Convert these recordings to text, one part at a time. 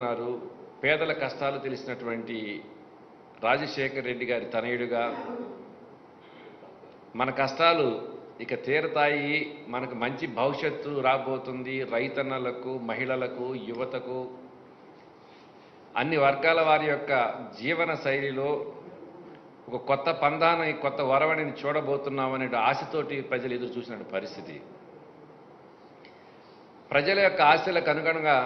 ఉన్నారు. పేదల కష్టాలు తెలిసినటువంటి రాజశేఖర్ రెడ్డి గారి తనయుడిగా మన కష్టాలు ఇక తీరతాయి, మనకు మంచి భవిష్యత్తు రాబోతుంది, రైతన్నలకు, మహిళలకు, యువతకు, అన్ని వర్గాల వారి యొక్క జీవన శైలిలో ఒక కొత్త పందాన్ని, కొత్త వరవడిని చూడబోతున్నామనే ఆశతోటి ప్రజలు ఎదురు చూసిన పరిస్థితి. ప్రజల యొక్క ఆశలకు అనుగుణంగా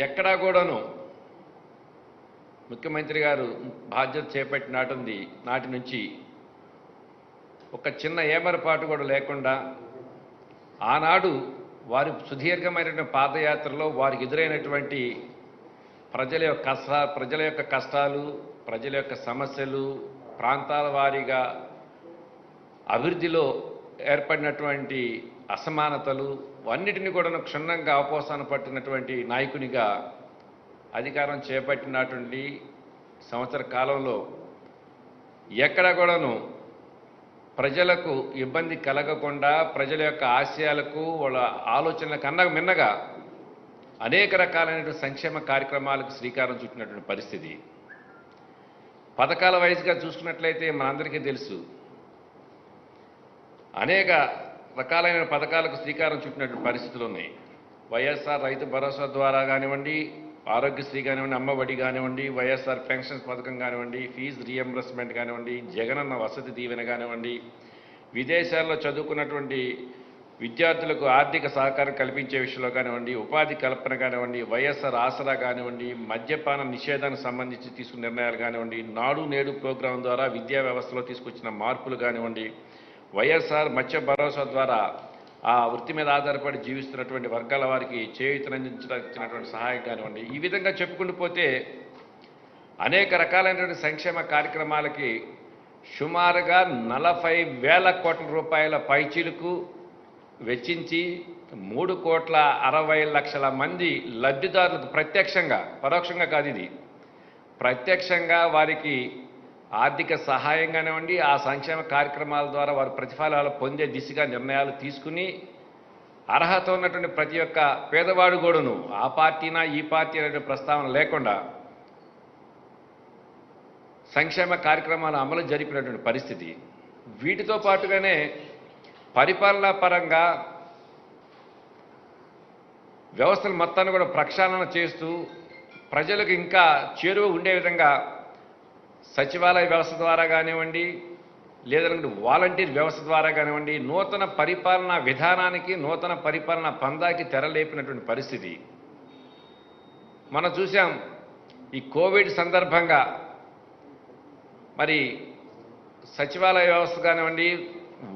ఎక్కడా కూడాను ముఖ్యమంత్రి గారు బాధ్యత చేపట్టిన నాటి నుంచి ఒక చిన్న ఏమరపాటు కూడా లేకుండా ఆనాడు వారి సుదీర్ఘమైనటువంటి పాదయాత్రలో వారికి ఎదురైనటువంటి ప్రజల యొక్క కష్టాలు, ప్రజల యొక్క సమస్యలు, ప్రాంతాల వారీగా అభివృద్ధిలో ఏర్పడినటువంటి అసమానతలు అన్నిటినీ కూడా క్షుణ్ణంగా అవపోసన పట్టినటువంటి నాయకునిగా అధికారం చేపట్టినటువంటి సంవత్సర కాలంలో ఎక్కడ కూడాను ప్రజలకు ఇబ్బంది కలగకుండా, ప్రజల యొక్క ఆశయాలకు, వాళ్ళ ఆలోచనలకు మిన్నగా అనేక రకాలైనటువంటి సంక్షేమ కార్యక్రమాలకు శ్రీకారం చుట్టినటువంటి పరిస్థితి. పథకాల వైజ్గా చూసుకున్నట్లయితే మనందరికీ తెలుసు, అనేక రకాలైన పథకాలకు శ్రీకారం చుట్టినటువంటి పరిస్థితులు ఉన్నాయి. వైఎస్ఆర్ రైతు భరోసా ద్వారా కానివ్వండి, ఆరోగ్యశ్రీ కానివ్వండి, అమ్మఒడి కానివ్వండి, వైఎస్ఆర్ పెన్షన్స్ పథకం కానివ్వండి, ఫీజు రీఎంబర్స్మెంట్ కానివ్వండి, జగనన్న వసతి దీవెన కానివ్వండి, విదేశాల్లో చదువుకున్నటువంటి విద్యార్థులకు ఆర్థిక సహకారం కల్పించే విషయంలో కానివ్వండి, ఉపాధి కల్పన కానివ్వండి, వైఎస్ఆర్ ఆసరా కానివ్వండి, మద్యపాన నిషేధానికి సంబంధించి తీసుకున్న నిర్ణయాలు కానివ్వండి, నాడు నేడు ప్రోగ్రాం ద్వారా విద్యా వ్యవస్థలో తీసుకొచ్చిన మార్పులు కానివ్వండి, వైఎస్ఆర్ మత్స్య భరోసా ద్వారా ఆ వృత్తి మీద ఆధారపడి జీవిస్తున్నటువంటి వర్గాల వారికి చేయూతనందించినటువంటి సహాయం కానివ్వండి, ఈ విధంగా చెప్పుకుంటూ పోతే అనేక రకాలైనటువంటి సంక్షేమ కార్యక్రమాలకి సుమారుగా 40,000 కోట్ల రూపాయల పైచీలకు వెచ్చించి 3,60,00,000 మంది లబ్ధిదారులకు ప్రత్యక్షంగా, పరోక్షంగా కాదు, ఇది ప్రత్యక్షంగా వారికి ఆర్థిక సహాయం కానివ్వండి, ఆ సంక్షేమ కార్యక్రమాల ద్వారా వారు ప్రతిఫలాలు పొందే దిశగా నిర్ణయాలు తీసుకుని అర్హత ఉన్నటువంటి ప్రతి ఒక్క పేదవాడు కూడాను ఆ పార్టీనా ఈ పార్టీ అనే ప్రస్తావన లేకుండా సంక్షేమ కార్యక్రమాల అమలు జరిపినటువంటి పరిస్థితి. వీటితో పాటుగానే పరిపాలనా పరంగా వ్యవస్థలు మొత్తాన్ని కూడా ప్రక్షాళన చేస్తూ ప్రజలకు ఇంకా చేరువ ఉండే విధంగా సచివాలయ వ్యవస్థ ద్వారా కానివ్వండి, లేదంటే వాలంటీర్ వ్యవస్థ ద్వారా కానివ్వండి, నూతన పరిపాలనా విధానానికి, నూతన పరిపాలనా పందాకి తెరలేపినటువంటి పరిస్థితి మనం చూసాం. ఈ కోవిడ్ సందర్భంగా మరి సచివాలయ వ్యవస్థ కానివ్వండి,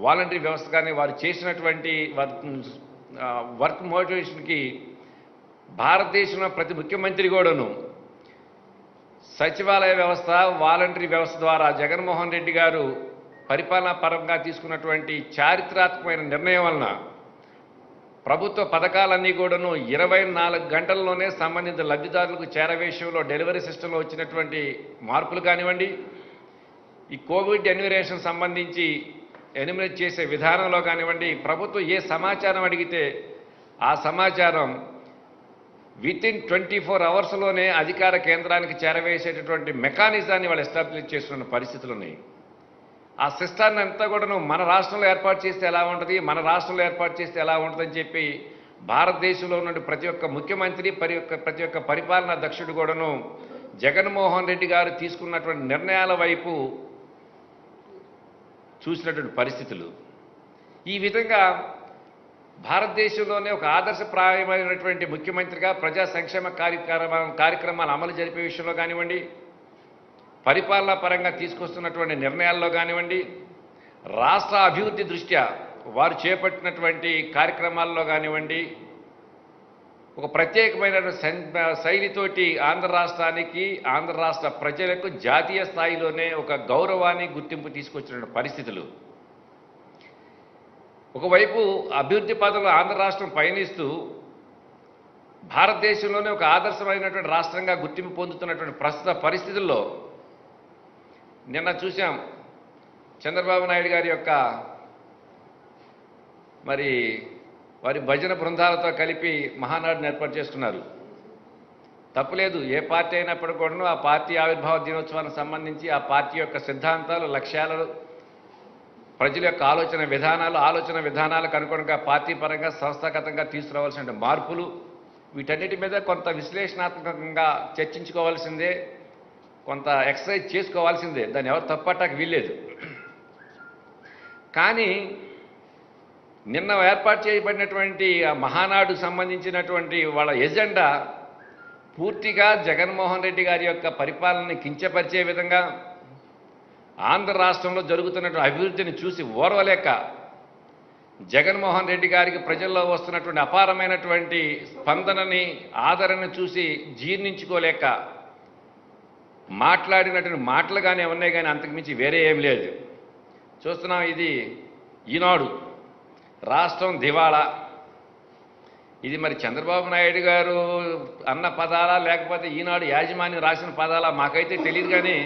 వాలంటీర్ వ్యవస్థ కానీ వారు చేసినటువంటి వర్క్ మోటివేషన్కి భారతదేశంలో ప్రతి ముఖ్యమంత్రి కూడాను సచివాలయ వ్యవస్థ, వాలంటరీ వ్యవస్థ ద్వారా జగన్మోహన్ రెడ్డి గారు పరిపాలనా పరంగా తీసుకున్నటువంటి చారిత్రాత్మకమైన నిర్ణయం వలన ప్రభుత్వ పథకాలన్నీ కూడాను 24 గంటల్లోనే సంబంధిత లబ్ధిదారులకు చేరవేషంలో డెలివరీ సిస్టంలో వచ్చినటువంటి మార్పులు కానివ్వండి, ఈ కోవిడ్ ఎన్యూమరేషన్ సంబంధించి ఎన్యూమరేట్ చేసే విధానంలో కానివ్వండి, ప్రభుత్వం ఏ సమాచారం అడిగితే ఆ సమాచారం వితిన్ 24 అవర్స్లోనే అధికార కేంద్రానికి చేరవేసేటటువంటి మెకానిజాన్ని వాళ్ళు ఎస్టాబ్లిష్ చేస్తున్న పరిస్థితులు ఉన్నాయి. ఆ సిస్టాన్ని అంతా కూడాను మన రాష్ట్రంలో ఏర్పాటు చేస్తే ఎలా ఉంటుంది, మన రాష్ట్రంలో ఏర్పాటు చేస్తే ఎలా ఉంటుందని చెప్పి భారతదేశంలో ఉన్న ప్రతి ఒక్క ముఖ్యమంత్రి, ప్రతి ఒక్క పరిపాలనా దక్షుడు కూడాను జగన్మోహన్ రెడ్డి గారు తీసుకున్నటువంటి నిర్ణయాల వైపు చూసినటువంటి పరిస్థితులు. ఈ విధంగా భారతదేశంలోనే ఒక ఆదర్శప్రాయమైనటువంటి ముఖ్యమంత్రిగా ప్రజా సంక్షేమ కార్యక్రమాలు అమలు జరిపే విషయంలో కానివ్వండి, పరిపాలనా పరంగా తీసుకొస్తున్నటువంటి నిర్ణయాల్లో కానివ్వండి, రాష్ట్ర అభివృద్ధి దృష్ట్యా వారు చేపట్టినటువంటి కార్యక్రమాల్లో కానివ్వండి, ఒక ప్రత్యేకమైన శైలితోటి ఆంధ్ర రాష్ట్రానికి, ఆంధ్ర రాష్ట్ర ప్రజలకు జాతీయ స్థాయిలోనే ఒక గౌరవాన్ని, గుర్తింపు తీసుకొచ్చిన పరిస్థితులు. ఒకవైపు అభివృద్ధి పదంలో ఆంధ్ర రాష్ట్రం పయనిస్తూ భారతదేశంలోనే ఒక ఆదర్శమైనటువంటి రాష్ట్రంగా గుర్తింపు పొందుతున్నటువంటి ప్రస్తుత పరిస్థితుల్లో నిన్న చూసాం చంద్రబాబు నాయుడు గారి యొక్క మరి వారి భజన బృందాలతో కలిపి మహానాడుని ఏర్పాటు చేసుకున్నారు. తప్పులేదు. ఏ పార్టీ అయినప్పటికీ కూడాను ఆ పార్టీ ఆవిర్భావ దినోత్సవానికి సంబంధించి ఆ పార్టీ యొక్క సిద్ధాంతాలు, లక్ష్యాలు, ప్రజల యొక్క ఆలోచన విధానాలకు అనుగుణంగా పార్టీ పరంగా సంస్థాగతంగా తీసుకురావాల్సిన మార్పులు, వీటన్నిటి మీద కొంత విశ్లేషణాత్మకంగా చర్చించుకోవాల్సిందే, కొంత ఎక్సర్సైజ్ చేసుకోవాల్సిందే. దాన్ని ఎవరు తప్పట్టకు వీల్లేదు. కానీ నిన్న ఏర్పాటు చేయబడినటువంటి ఆ మహానాడుకు సంబంధించినటువంటి వాళ్ళ ఎజెండా పూర్తిగా జగన్మోహన్ రెడ్డి గారి యొక్క పరిపాలనని కించపరిచే విధంగా, ఆంధ్ర రాష్ట్రంలో జరుగుతున్నటువంటి అభివృద్ధిని చూసి ఓర్వలేక, జగన్మోహన్ రెడ్డి గారికి ప్రజల్లో వస్తున్నటువంటి అపారమైనటువంటి స్పందనని, ఆదరణని చూసి జీర్ణించుకోలేక మాట్లాడినటువంటి మాటలుగానే ఉన్నాయి, కానీ అంతకుమించి వేరే ఏం లేదు. చూస్తున్నాం. ఇది ఈనాడు రాష్ట్రం దివాళా. ఇది మరి చంద్రబాబు నాయుడు గారు అన్న పదాలా, లేకపోతే ఈనాడు యాజమాన్యం రాసిన పదాలా మాకైతే తెలియదు. కానీ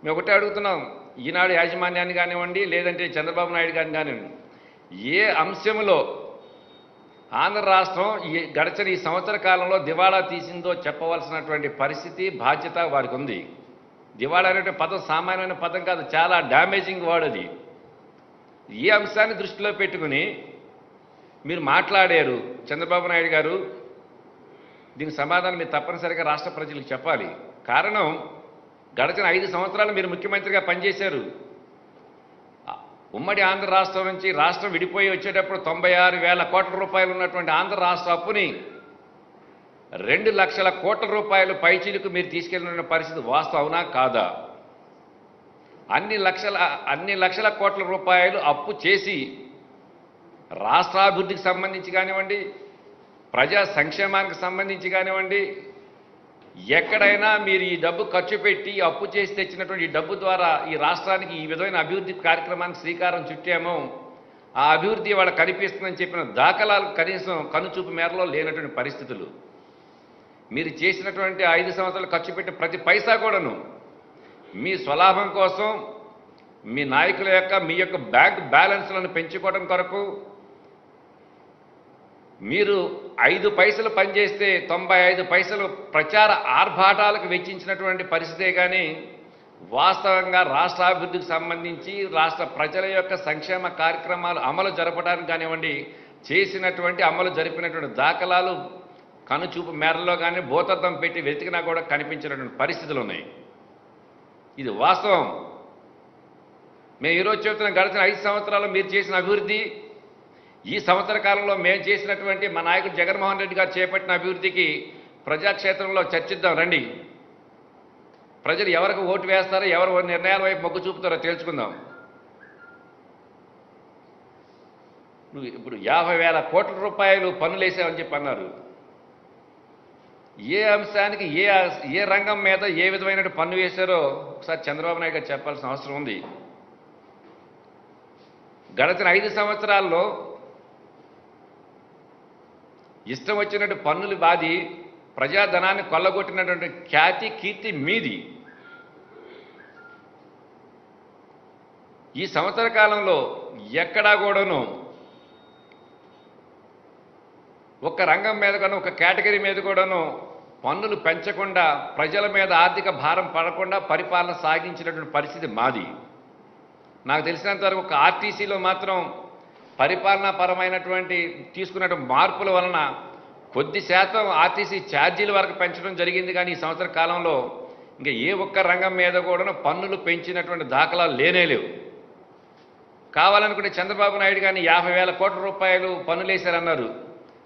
మేము ఒకటే అడుగుతున్నాం, ఈనాడు యాజమాన్యాన్ని కానివ్వండి, లేదంటే చంద్రబాబు నాయుడు గారిని కానివ్వండి, ఏ అంశంలో ఆంధ్ర రాష్ట్రం గడిచిన ఈ సంవత్సర కాలంలో దివాళా తీసిందో చెప్పవలసినటువంటి పరిస్థితి, బాధ్యత వారికి ఉంది. దివాళా అనే పదం సామాన్యమైన పదం కాదు, చాలా డ్యామేజింగ్ వర్డ్ అది. ఏ అంశాన్ని దృష్టిలో పెట్టుకుని మీరు మాట్లాడారు చంద్రబాబు నాయుడు గారు? దీనికి సమాధానం మీరు తప్పనిసరిగా రాష్ట్ర ప్రజలకు చెప్పాలి. కారణం, గడిచిన 5 సంవత్సరాలు మీరు ముఖ్యమంత్రిగా పనిచేశారు. ఉమ్మడి ఆంధ్ర రాష్ట్రం నుంచి రాష్ట్రం విడిపోయి వచ్చేటప్పుడు 96,000 కోట్ల రూపాయలు ఉన్నటువంటి ఆంధ్ర రాష్ట్ర అప్పుని 2 లక్షల కోట్ల రూపాయలు పైచిలుకు మీరు తీసుకెళ్లిన పరిస్థితి వాస్తవం అవునా కాదా? అన్ని లక్షల కోట్ల రూపాయలు అప్పు చేసి రాష్ట్రాభివృద్ధికి సంబంధించి కానివ్వండి, ప్రజా సంక్షేమానికి సంబంధించి కానివ్వండి, ఎక్కడైనా మీరు ఈ డబ్బు ఖర్చు పెట్టి అప్పు చేసి తెచ్చినటువంటి ఈ డబ్బు ద్వారా ఈ రాష్ట్రానికి ఈ విధమైన అభివృద్ధి కార్యక్రమానికి శ్రీకారం చుట్టామో, ఆ అభివృద్ధి వాళ్ళకి కనిపిస్తుందని చెప్పిన దాఖలాలు కనీసం కనుచూపు మేరలో లేనటువంటి పరిస్థితులు. మీరు చేసినటువంటి 5 సంవత్సరాలు ఖర్చు పెట్టి ప్రతి పైసా కూడాను మీ స్వలాభం కోసం, మీ నాయకుల యొక్క మీ యొక్క బ్యాంక్ బ్యాలెన్స్లను పెంచుకోవడం కొరకు, మీరు 5 పైసలు పనిచేస్తే 95 పైసలు ప్రచార ఆర్భాటాలకు వెచ్చించినటువంటి పరిస్థితే. కానీ వాస్తవంగా రాష్ట్రాభివృద్ధికి సంబంధించి, రాష్ట్ర ప్రజల యొక్క సంక్షేమ కార్యక్రమాలు అమలు జరపడానికి కానివ్వండి, చేసినటువంటి అమలు జరిపినటువంటి దాఖలాలు కనుచూపు మేరలో కానీ భూతద్దం పెట్టి వెతికినా కూడా కనిపించినటువంటి పరిస్థితులు ఉన్నాయి. ఇది వాస్తవం. మేము ఈరోజు చెబుతున్నాం, గడిచిన 5 సంవత్సరాలు మీరు చేసిన అభివృద్ధి, ఈ సంవత్సర కాలంలో మేము చేసినటువంటి మా నాయకుడు జగన్మోహన్ రెడ్డి గారు చేపట్టిన అభివృద్ధికి ప్రజాక్షేత్రంలో చర్చిద్దాం రండి. ప్రజలు ఎవరికి ఓటు వేస్తారో, ఎవరు నిర్ణయాల వైపు మొగ్గు చూపుతారో తేల్చుకుందాం. నువ్వు ఇప్పుడు 50,000 కోట్ల రూపాయలు పన్నులేసావని చెప్పి అన్నారు. ఏ అంశానికి ఏ రంగం మీద ఏ విధమైన పన్ను వేశారో ఒకసారి చంద్రబాబు నాయుడు గారు చెప్పాల్సిన అవసరం ఉంది. గడిచిన 5 సంవత్సరాల్లో ఇష్టం వచ్చినట్టు పన్నులు బాది ప్రజాధనాన్ని కొల్లగొట్టినటువంటి ఖ్యాతి, కీర్తి మీది. ఈ సంవత్సర కాలంలో ఎక్కడా కూడాను ఒక రంగం మీద కూడా, ఒక కేటగిరీ మీద కూడాను పన్నులు పెంచకుండా, ప్రజల మీద ఆర్థిక భారం పడకుండా పరిపాలన సాగించినటువంటి పరిస్థితి మాది. నాకు తెలిసినంత వరకు ఒక ఆర్టీసీలో మాత్రం పరిపాలనాపరమైనటువంటి తీసుకున్నటువంటి మార్పుల వలన కొద్ది శాతం ఆర్టీసీ ఛార్జీల వరకు పెంచడం జరిగింది. కానీ ఈ సంవత్సర కాలంలో ఇంకా ఏ ఒక్క రంగం మీద కూడా పన్నులు పెంచినటువంటి దాఖలాలు లేనేలేవు. కావాలనుకుంటే చంద్రబాబు నాయుడు గారిని 50,000 కోట్ల రూపాయలు పన్నులేశారన్నారు.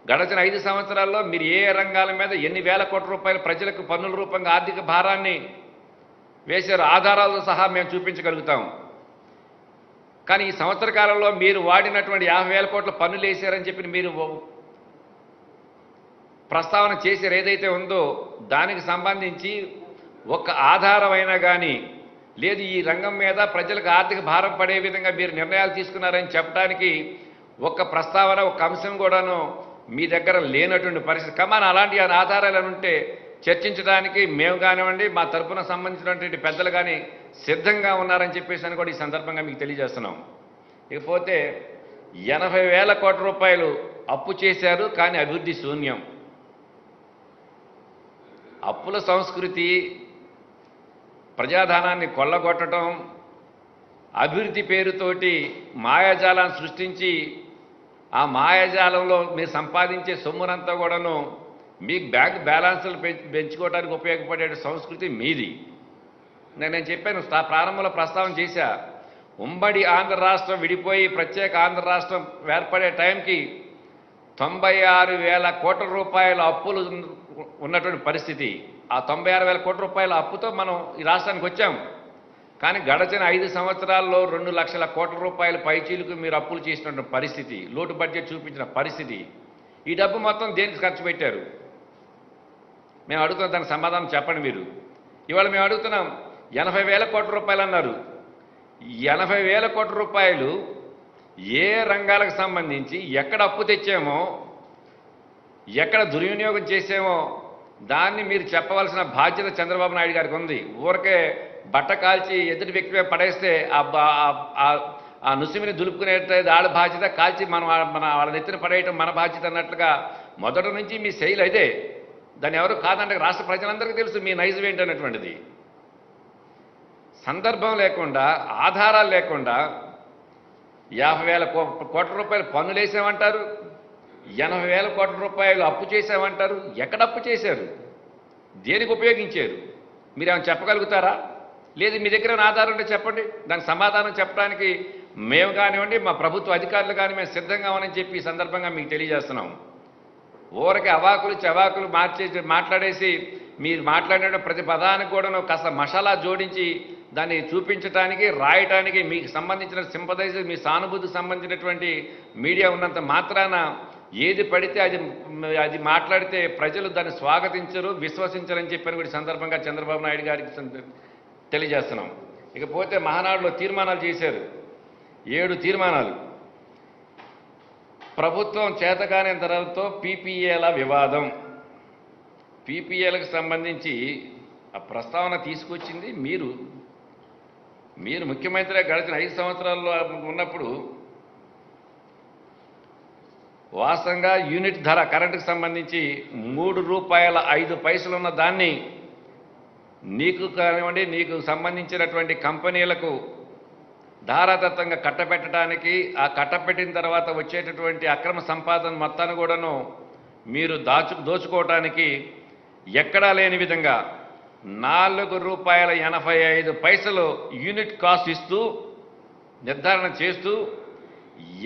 గడిచిన 5 సంవత్సరాల్లో మీరు ఏ రంగాల మీద ఎన్ని వేల కోట్ల రూపాయలు ప్రజలకు పన్నుల రూపంగా ఆర్థిక భారాన్ని వేశారు, ఆధారాలతో సహా మేము చూపించగలుగుతాం. కానీ ఈ సంవత్సర కాలంలో మీరు వాడినటువంటి 50,000 కోట్ల పన్నులు వేశారని చెప్పి మీరు ప్రస్తావన చేశారు ఏదైతే ఉందో, దానికి సంబంధించి ఒక ఆధారమైనా కానీ లేదు, ఈ రంగం మీద ప్రజలకు ఆర్థిక భారం పడే విధంగా మీరు నిర్ణయాలు తీసుకున్నారని చెప్పడానికి ఒక ప్రస్తావన, ఒక అంశం కూడాను మీ దగ్గర లేనటువంటి పరిస్థితి. కమాన్ అలాంటి ఆధారాలు ఉంటే చర్చించడానికి మేము కానివ్వండి, మా తరఫున సంబంధించినటువంటి పెద్దలు కానీ సిద్ధంగా ఉన్నారని చెప్పేసి అని కూడా ఈ సందర్భంగా మీకు తెలియజేస్తున్నాం. ఇకపోతే 80,000 కోట్ల రూపాయలు అప్పు చేశారు, కానీ అభివృద్ధి శూన్యం. అప్పుల సంస్కృతి, ప్రజాధనాన్ని కొల్లగొట్టడం, అభివృద్ధి పేరుతోటి మాయాజాలాన్ని సృష్టించి ఆ మాయాజాలంలో మీరు సంపాదించే సొమ్మునంతా కూడాను మీకు బ్యాంక్ బ్యాలెన్సులు పెంచుకోవడానికి ఉపయోగపడే సంస్కృతి మీది. నేను చెప్పాను, ప్రారంభంలో ప్రస్తావన చేశా. ఉమ్మడి ఆంధ్ర రాష్ట్రం విడిపోయి ప్రత్యేక ఆంధ్ర రాష్ట్రం ఏర్పడే టైంకి 96,000 కోట్ల రూపాయల అప్పులు ఉన్నటువంటి పరిస్థితి. ఆ 96,000 కోట్ల రూపాయల అప్పుతో మనం ఈ రాష్ట్రానికి వచ్చాం. కానీ గడచిన 5 సంవత్సరాల్లో 2 లక్షల కోట్ల రూపాయల పైచీలకు మీరు అప్పులు చేసినటువంటి పరిస్థితి, లోటు బడ్జెట్ చూపించిన పరిస్థితి. ఈ డబ్బు మొత్తం దేనికి ఖర్చు పెట్టారు? మేము అడుగుతున్నాం, దానికి సమాధానం చెప్పండి మీరు. ఇవాళ మేము అడుగుతున్నాం, 80,000 కోట్ల రూపాయలు అన్నారు. 80,000 కోట్ల రూపాయలు ఏ రంగాలకు సంబంధించి ఎక్కడ అప్పు తెచ్చామో, ఎక్కడ దుర్వినియోగం చేసామో దాన్ని మీరు చెప్పవలసిన బాధ్యత చంద్రబాబు నాయుడు గారికి ఉంది. ఊరికే బట్ట కాల్చి ఎదుటి వ్యక్తిపై పడేస్తే ఆ నుసిమిని దులుపుకునేది ఆడ బాధ్యత, కాల్చి వాళ్ళ నెత్తిన పడేయటం మన బాధ్యత అన్నట్లుగా మొదటి నుంచి మీ శైలి అదే. దాన్ని ఎవరు కాదంటే రాష్ట్ర ప్రజలందరికీ తెలుసు మీ నైజం ఏంటనేటువంటిది. సందర్భం లేకుండా, ఆధారాలు లేకుండా 50,000 కోట్ల రూపాయలు పన్నులు వేసామంటారు, 80,000 కోట్ల రూపాయలు అప్పు చేసామంటారు. ఎక్కడ అప్పు చేశారు? దేనికి ఉపయోగించారు? మీరేమైనా చెప్పగలుగుతారా? లేదు మీ దగ్గర ఆధారం ఉంటే చెప్పండి. దానికి సమాధానం చెప్పడానికి మేము కానివ్వండి, మా ప్రభుత్వ అధికారులు కానీ మేము సిద్ధంగా ఉన్నామని చెప్పి ఈ సందర్భంగా మీకు తెలియజేస్తున్నాం. ఊరకి అవాకులు చవాకులు మాట్లాడేసి మీరు మాట్లాడిన ప్రతి పదానికి కూడా కాస్త మసాలా జోడించి దాన్ని చూపించడానికి, రాయటానికి మీకు సంబంధించిన సింపథైజ్, మీ సానుభూతికి సంబంధించినటువంటి మీడియా ఉన్నంత మాత్రాన ఏది పడితే అది మాట్లాడితే ప్రజలు దాన్ని స్వాగతించరు, విశ్వసించరని చెప్పని కూడా సందర్భంగా చంద్రబాబు నాయుడు గారికి తెలియజేస్తున్నాం. ఇకపోతే మహానాడులో తీర్మానాలు చేశారు, 7 తీర్మానాలు. ప్రభుత్వం చేతకాని ధరలతో పీపీఏల వివాదం. పీపీఏలకు సంబంధించి ఆ ప్రస్తావన తీసుకొచ్చింది మీరు ముఖ్యమంత్రిగా గడిచిన 5 సంవత్సరాల్లో ఉన్నప్పుడు వాస్తవంగా యూనిట్ ధర కరెంటుకు సంబంధించి ₹3.05 ఉన్న దాన్ని నీకు కానివ్వండి, నీకు సంబంధించినటువంటి కంపెనీలకు ధారాదత్తంగా కట్టబెట్టడానికి, ఆ కట్టబెట్టిన తర్వాత వచ్చేటటువంటి అక్రమ సంపాదన మొత్తాన్ని కూడాను మీరు దోచుకోవటానికి ఎక్కడా లేని విధంగా ₹4.85 యూనిట్ కాస్ట్ ఇస్తూ నిర్ధారణ చేస్తూ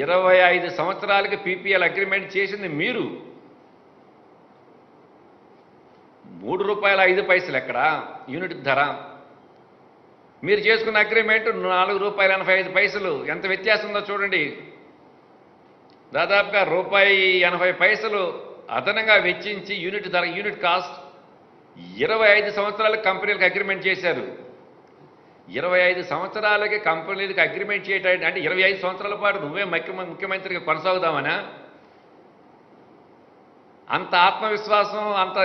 25 సంవత్సరాలకి పీపీఎల్ అగ్రిమెంట్ చేసింది మీరు. ₹3.05 ఎక్కడా యూనిట్ ధర? మీరు చేసుకున్న అగ్రిమెంట్ ₹4.85. ఎంత వ్యత్యాసం ఉందో చూడండి. దాదాపుగా ₹1.80 అదనంగా వెచ్చించి యూనిట్ ధర, యూనిట్ కాస్ట్ 25 సంవత్సరాలకు కంపెనీలకు అగ్రిమెంట్ చేశారు. 25 సంవత్సరాలకి కంపెనీలకు అగ్రిమెంట్ చేయటం అంటే 25 సంవత్సరాల పాటు నువ్వే ముఖ్యమంత్రిగా కొనసాగుదామనా? అంత ఆత్మవిశ్వాసం, అంత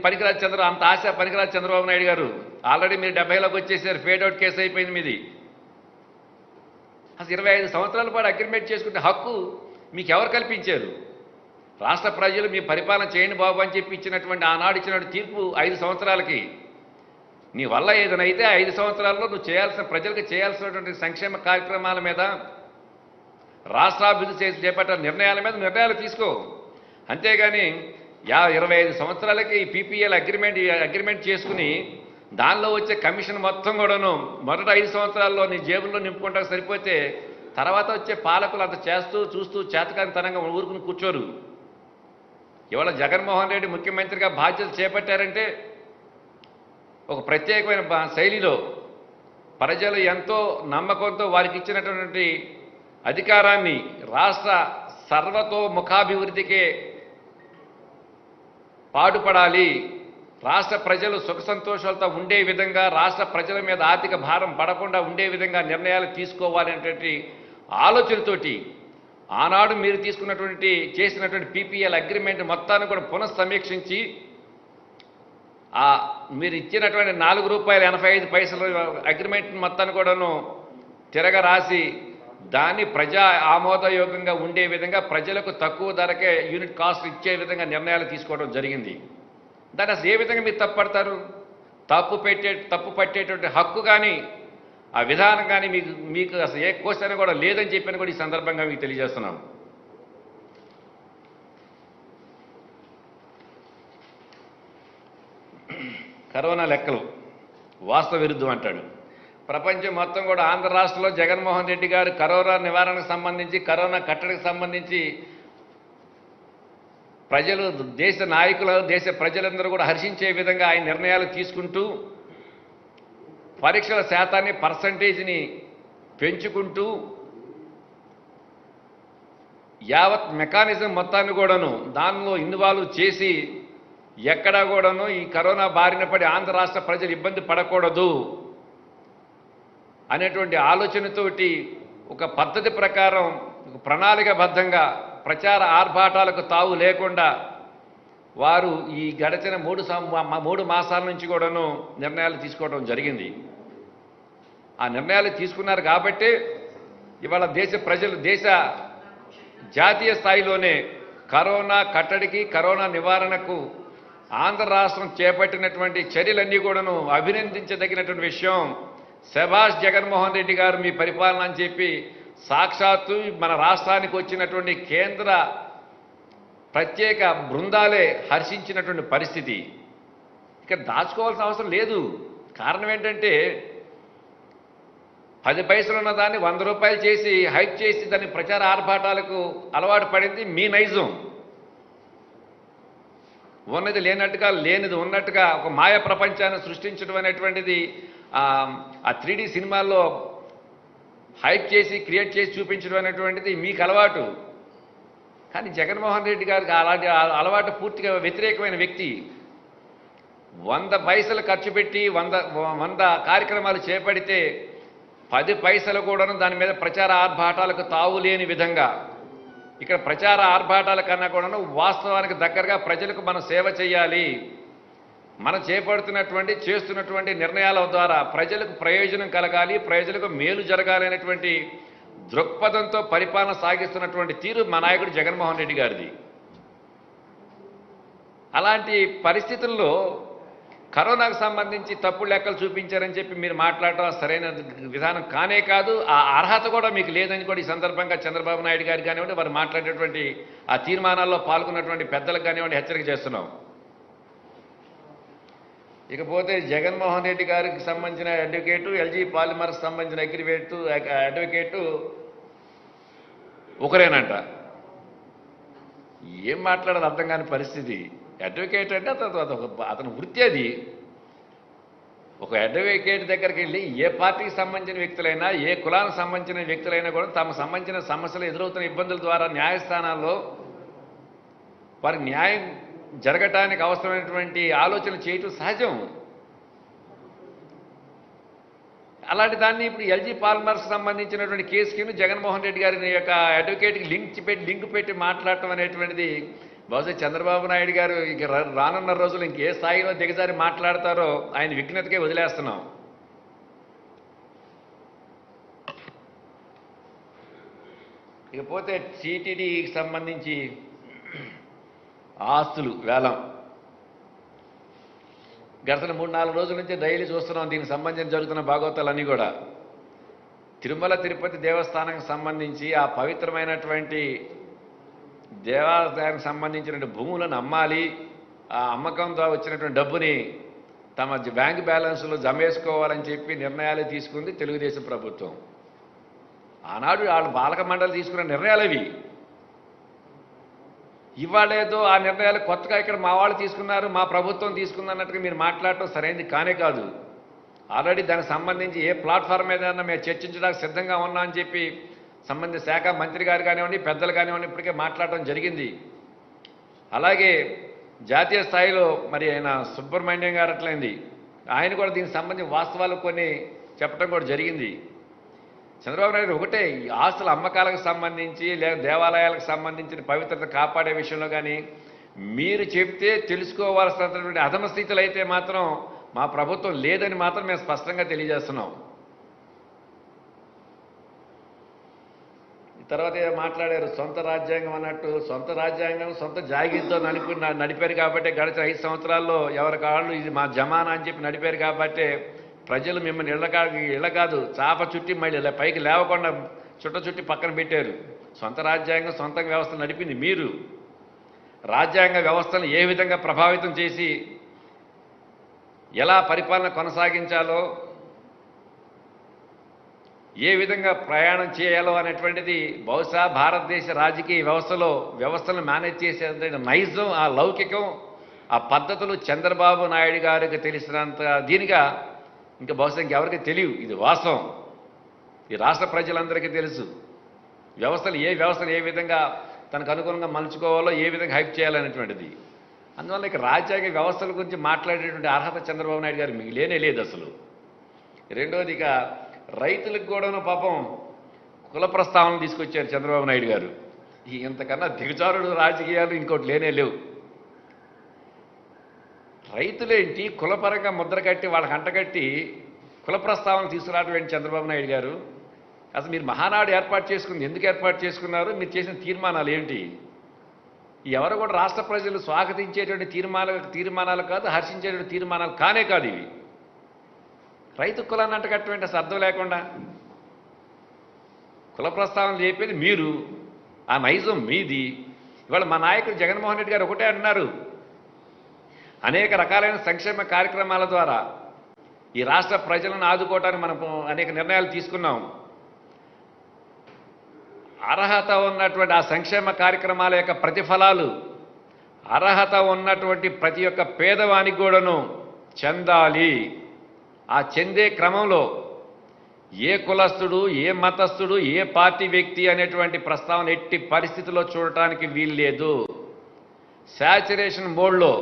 పనికిరాదు అంత ఆశ పనికిరాదు చంద్రబాబు నాయుడు గారు. ఆల్రెడీ మీరు 70లోకి వచ్చేసారు, ఫేడ్ అవుట్ కేసు అయిపోయింది మీది. అసలు 25 సంవత్సరాల పాటు అగ్రిమెంట్ చేసుకుంటే హక్కు మీకు ఎవరు కల్పించారు? రాష్ట్ర ప్రజలు మీ పరిపాలన చేయండి బాబు అని చెప్పి ఇచ్చినటువంటి ఆనాడు ఇచ్చినటువంటి తీర్పు 5 సంవత్సరాలకి. నీ వల్ల ఏదైనా అయితే 5 సంవత్సరాల్లో నువ్వు ప్రజలకు చేయాల్సినటువంటి సంక్షేమ కార్యక్రమాల మీద, రాష్ట్రాభివృద్ధి చేపట్టే నిర్ణయాల మీద నిర్ణయాలు తీసుకో. అంతేగాని 25 సంవత్సరాలకి ఈ పీపీఎల్ అగ్రిమెంట్ చేసుకుని దానిలో వచ్చే కమిషన్ మొత్తం కూడాను మొదట 5 సంవత్సరాల్లో నీ జేబుల్లో నింపుకుంటా సరిపోతే తర్వాత వచ్చే పాలకులు అంత చూస్తూ చేతకానితనంగా ఊరుకుని కూర్చోరు. ఇవాళ జగన్మోహన్ రెడ్డి ముఖ్యమంత్రిగా బాధ్యతలు చేపట్టారంటే ఒక ప్రత్యేకమైన శైలిలో ప్రజలు ఎంతో నమ్మకంతో వారికి ఇచ్చినటువంటి అధికారాన్ని రాష్ట్ర సర్వతోముఖాభివృద్ధికే పాటుపడాలి, రాష్ట్ర ప్రజలు సుఖ సంతోషాలతో ఉండే విధంగా, రాష్ట్ర ప్రజల మీద ఆర్థిక భారం పడకుండా ఉండే విధంగా నిర్ణయాలు తీసుకోవాలనేటువంటి ఆలోచనతోటి ఆనాడు మీరు చేసినటువంటి పీపీఎల్ అగ్రిమెంట్ మొత్తాన్ని కూడా పునఃసమీక్షించి మీరు ఇచ్చినటువంటి ₹4.85 అగ్రిమెంట్ మొత్తాన్ని కూడాను తిరగరాసి దాన్ని ప్రజా ఆమోదయోగ్యంగా ఉండే విధంగా, ప్రజలకు తక్కువ ధరకే యూనిట్ కాస్ట్ ఇచ్చే విధంగా నిర్ణయాలు తీసుకోవడం జరిగింది. దాన్ని అసలు ఏ విధంగా మీరు తప్పుపడతారు? తప్పు పట్టేటువంటి హక్కు కానీ ఆ విధానం కానీ మీకు అసలు ఏ క్వశ్చన్ కూడా లేదని చెప్పని కూడా ఈ సందర్భంగా మీకు తెలియజేస్తున్నాం. కరోనా లెక్కలు వాస్తవ విరుద్ధం అంటాడు. ప్రపంచం మొత్తం కూడా ఆంధ్ర రాష్ట్రంలో జగన్మోహన్ రెడ్డి గారు కరోనా నివారణకు సంబంధించి, కరోనా కట్టడికి సంబంధించి ప్రజలు, దేశ నాయకులు, దేశ ప్రజలందరూ కూడా హర్షించే విధంగా ఆయన నిర్ణయాలు తీసుకుంటూ పరీక్షల శాతాన్ని, పర్సంటేజ్ని పెంచుకుంటూ యావత్ మెకానిజం మొత్తాన్ని కూడాను దానిలో ఇన్వాల్వ్ చేసి ఎక్కడా కూడాను ఈ కరోనా బారిన పడి ఆంధ్ర రాష్ట్ర ప్రజలు ఇబ్బంది పడకూడదు అనేటువంటి ఆలోచనతోటి ఒక పద్ధతి ప్రకారం ప్రణాళికబద్ధంగా ప్రచార ఆర్భాటాలకు తావు లేకుండా వారు ఈ గడిచిన 3 మాసాల నుంచి కూడాను నిర్ణయాలు తీసుకోవడం జరిగింది. ఆ నిర్ణయాలు తీసుకున్నారు కాబట్టి ఇవాళ దేశ ప్రజలు, జాతీయ స్థాయిలోనే కరోనా కట్టడికి, కరోనా నివారణకు ఆంధ్ర రాష్ట్రం చేపట్టినటువంటి చర్యలన్నీ కూడాను అభినందించదగినటువంటి విషయం. శభాష్ జగన్మోహన్ రెడ్డి గారు మీ పరిపాలన అని చెప్పి సాక్షాత్తు మన రాష్ట్రానికి వచ్చినటువంటి కేంద్ర ప్రత్యేక బృందాలే హర్షించినటువంటి పరిస్థితి. ఇక్కడ దాచుకోవాల్సిన అవసరం లేదు. కారణం ఏంటంటే 10 పైసలు ఉన్న దాన్ని 100 రూపాయలు చేసి హైక్ చేసి దాన్ని ప్రచార ఆర్భాటాలకు అలవాటు పడింది మీ నైజం. ఉన్నది లేనట్టుగా, లేనిది ఉన్నట్టుగా ఒక మాయ ప్రపంచాన్ని సృష్టించడం అనేటువంటిది ఆ 3D సినిమాల్లో హైప్ చేసి, క్రియేట్ చేసి చూపించడం అనేటువంటిది మీకు అలవాటు. కానీ జగన్మోహన్ రెడ్డి గారికి అలాంటి అలవాటు పూర్తిగా వ్యతిరేకమైన వ్యక్తి. 100 పైసలు ఖర్చు పెట్టి 100 కార్యక్రమాలు చేపడితే 10 పైసలు కూడాను దాని మీద ప్రచార ఆర్భాటాలకు తావు లేని విధంగా, ఇక్కడ ప్రచార ఆర్భాటాల కన్నా కూడాను వాస్తవానికి దగ్గరగా ప్రజలకు మనం సేవ చేయాలి, మనం చేస్తున్నటువంటి నిర్ణయాల ద్వారా ప్రజలకు ప్రయోజనం కలగాలి, ప్రజలకు మేలు జరగాలి అనేటువంటి దృక్పథంతో పరిపాలన సాగిస్తున్నటువంటి తీరు మా నాయకుడు జగన్మోహన్ రెడ్డి గారిది. అలాంటి పరిస్థితుల్లో కరోనాకు సంబంధించి తప్పుడు లెక్కలు చూపించారని చెప్పి మీరు మాట్లాడటం సరైన విధానం కానే కాదు. ఆ అర్హత కూడా మీకు లేదని కూడా ఈ సందర్భంగా చంద్రబాబు నాయుడు గారికి కానివ్వండి, వారు మాట్లాడేటువంటి ఆ తీర్మానాల్లో పాల్గొన్నటువంటి పెద్దలకు కానివ్వండి హెచ్చరిక చేస్తున్నాం. ఇకపోతే జగన్మోహన్ రెడ్డి గారికి సంబంధించిన అడ్వకేటు, ఎల్జీ పాలిమర్స్ సంబంధించిన అడ్వకేటు ఒకరేనంట. ఏం మాట్లాడాలి అర్థం కాని పరిస్థితి. అడ్వకేట్ అంటే అతను వృత్తి అది. ఒక అడ్వకేట్ దగ్గరికి వెళ్ళి ఏ పార్టీకి సంబంధించిన వ్యక్తులైనా, ఏ కులానికి సంబంధించిన వ్యక్తులైనా కూడా తమ సంబంధించిన సమస్యలు, ఎదురవుతున్న ఇబ్బందుల ద్వారా న్యాయస్థానాల్లో వారికి న్యాయం జరగటానికి అవసరమైనటువంటి ఆలోచన చేయటం సహజం. అలాంటి దాన్ని ఇప్పుడు ఎల్జీ పాలిమర్స్ సంబంధించినటువంటి కేసుకి జగన్మోహన్ రెడ్డి గారి యొక్క అడ్వకేట్కి లింక్ పెట్టి మాట్లాడటం అనేటువంటిది బహుశా చంద్రబాబు నాయుడు గారు ఇక రానున్న రోజులు ఇంకే స్థాయిలో దిగజారి మాట్లాడతారో ఆయన విఘ్నతకే వదిలేస్తున్నాం. ఇకపోతే టీటీడీకి సంబంధించి ఆస్తులు వేలం గత 3-4 రోజుల నుంచి డైలీ చూస్తున్నాం. దీనికి సంబంధించి జరుగుతున్న భాగవతాలన్నీ కూడా తిరుమల తిరుపతి దేవస్థానానికి సంబంధించి ఆ పవిత్రమైనటువంటి దేవాలయానికి సంబంధించినటువంటి భూములను అమ్మాలి, ఆ అమ్మకం ద్వారా వచ్చినటువంటి డబ్బుని తమ బ్యాంక్ బ్యాలెన్స్లో జమేసుకోవాలని చెప్పి నిర్ణయాలు తీసుకుంది తెలుగుదేశం ప్రభుత్వం. ఆనాడు వాళ్ళు పాలక మండలి తీసుకున్న నిర్ణయాలు అవి. ఇవాళేదో ఆ నిర్ణయాలు కొత్తగా ఇక్కడ మా వాళ్ళు తీసుకున్నారు, మా ప్రభుత్వం తీసుకుందన్నట్టుగా మీరు మాట్లాడటం సరైనది కానే కాదు. ఆల్రెడీ దానికి సంబంధించి ఏ ప్లాట్ఫామ్ మీద మేము చర్చించడానికి సిద్ధంగా ఉన్నా అని చెప్పి సంబంధిత శాఖ మంత్రి గారు కానివ్వండి, పెద్దలు కానివ్వండి ఇప్పటికే మాట్లాడటం జరిగింది. అలాగే జాతీయ స్థాయిలో మరి ఆయన సుబ్రహ్మణ్యం గారు అట్లయింది, ఆయన కూడా దీనికి సంబంధించి వాస్తవాలు కొన్ని చెప్పడం కూడా జరిగింది. చంద్రబాబు నాయుడు ఒకటే ఈ ఆస్తుల అమ్మకాలకు సంబంధించి లేదా దేవాలయాలకు సంబంధించిన పవిత్రత కాపాడే విషయంలో కానీ మీరు చెప్తే తెలుసుకోవాల్సినటువంటి అధమ స్థితులు అయితే మాత్రం మా ప్రభుత్వం లేదని మాత్రం మేము స్పష్టంగా తెలియజేస్తున్నాం. తర్వాత ఏదో మాట్లాడారు సొంత రాజ్యాంగం అన్నట్టు. సొంత రాజ్యాంగం సొంత జాగీర్తో నడిపారు కాబట్టి గడిచిన 5 సంవత్సరాల్లో ఎవరి కాళ్ళు ఇది మా జమానా అని చెప్పి నడిపారు కాబట్టి ప్రజలు మిమ్మల్ని ఇళ్ళ కాదు చాప చుట్టి మళ్ళీ ఇలా పైకి లేవకుండా చుట్టి పక్కన పెట్టారు. సొంత రాజ్యాంగం సొంత వ్యవస్థ నడిపింది మీరు. రాజ్యాంగ వ్యవస్థను ఏ విధంగా ప్రభావితం చేసి ఎలా పరిపాలన కొనసాగించాలో, ఏ విధంగా ప్రయాణం చేయాలో అనేటువంటిది బహుశా భారతదేశ రాజకీయ వ్యవస్థలను మేనేజ్ చేసే నైజం, ఆ లౌకికం, ఆ పద్ధతులు చంద్రబాబు నాయుడు గారికి తెలిసినంత దీనిగా ఇంకా బహుశా ఇంకెవరికి తెలియదు. ఇది వాస్తవం. ఈ రాష్ట్ర ప్రజలందరికీ తెలుసు వ్యవస్థలు ఏ విధంగా తనకు అనుకూలంగా మలుచుకోవాలో, ఏ విధంగా హైప్ చేయాలనేటువంటిది. అందువల్ల ఇక రాజ్యాంగ వ్యవస్థల గురించి మాట్లాడేటువంటి అర్హత చంద్రబాబు నాయుడు గారు మీకు లేదు అసలు. రెండోది ఇక రైతులకు కూడాను పాపం కుల ప్రస్తావనలు తీసుకొచ్చారు చంద్రబాబు నాయుడు గారు. ఇంతకన్నా దిగజారుడు రాజకీయాలు ఇంకోటి లేవు. రైతులేంటి కులపరంగా ముద్ర కట్టి వాళ్ళకి అంటగట్టి కుల ప్రస్తావన తీసుకురావడం ఏంటి చంద్రబాబు నాయుడు గారు? అసలు మీరు మహానాడు ఏర్పాటు చేసుకుంది ఎందుకు ఏర్పాటు చేసుకున్నారు? మీరు చేసిన తీర్మానాలు ఏంటి? ఎవరు కూడా రాష్ట్ర ప్రజలు స్వాగతించేటువంటి తీర్మానాలు కాదు, హర్షించేటువంటి తీర్మానాలు కాదు ఇవి. రైతు కులాన్ని అంటగట్టమంటే అర్థం లేకుండా కుల ప్రస్తావన చెప్పేది మీరు, ఆ నైజం మీది. ఇవాళ మా నాయకుడు జగన్మోహన్ రెడ్డి గారు ఒకటే అన్నారు, అనేక రకాలైన సంక్షేమ కార్యక్రమాల ద్వారా ఈ రాష్ట్ర ప్రజలను ఆదుకోవడానికి మనం అనేక నిర్ణయాలు తీసుకున్నాం. అర్హత ఉన్నటువంటి ఆ సంక్షేమ కార్యక్రమాల యొక్క ప్రతిఫలాలు అర్హత ఉన్నటువంటి ప్రతి ఒక్క పేదవానికి కూడాను చెందాలి. ఆ చెందే క్రమంలో ఏ కులస్తుడు, ఏ మతస్థుడు, ఏ పార్టీ వ్యక్తి అనేటువంటి ప్రస్తావన ఎట్టి పరిస్థితుల్లో చూడటానికి వీల్లేదు. శాచురేషన్ మోడ్లో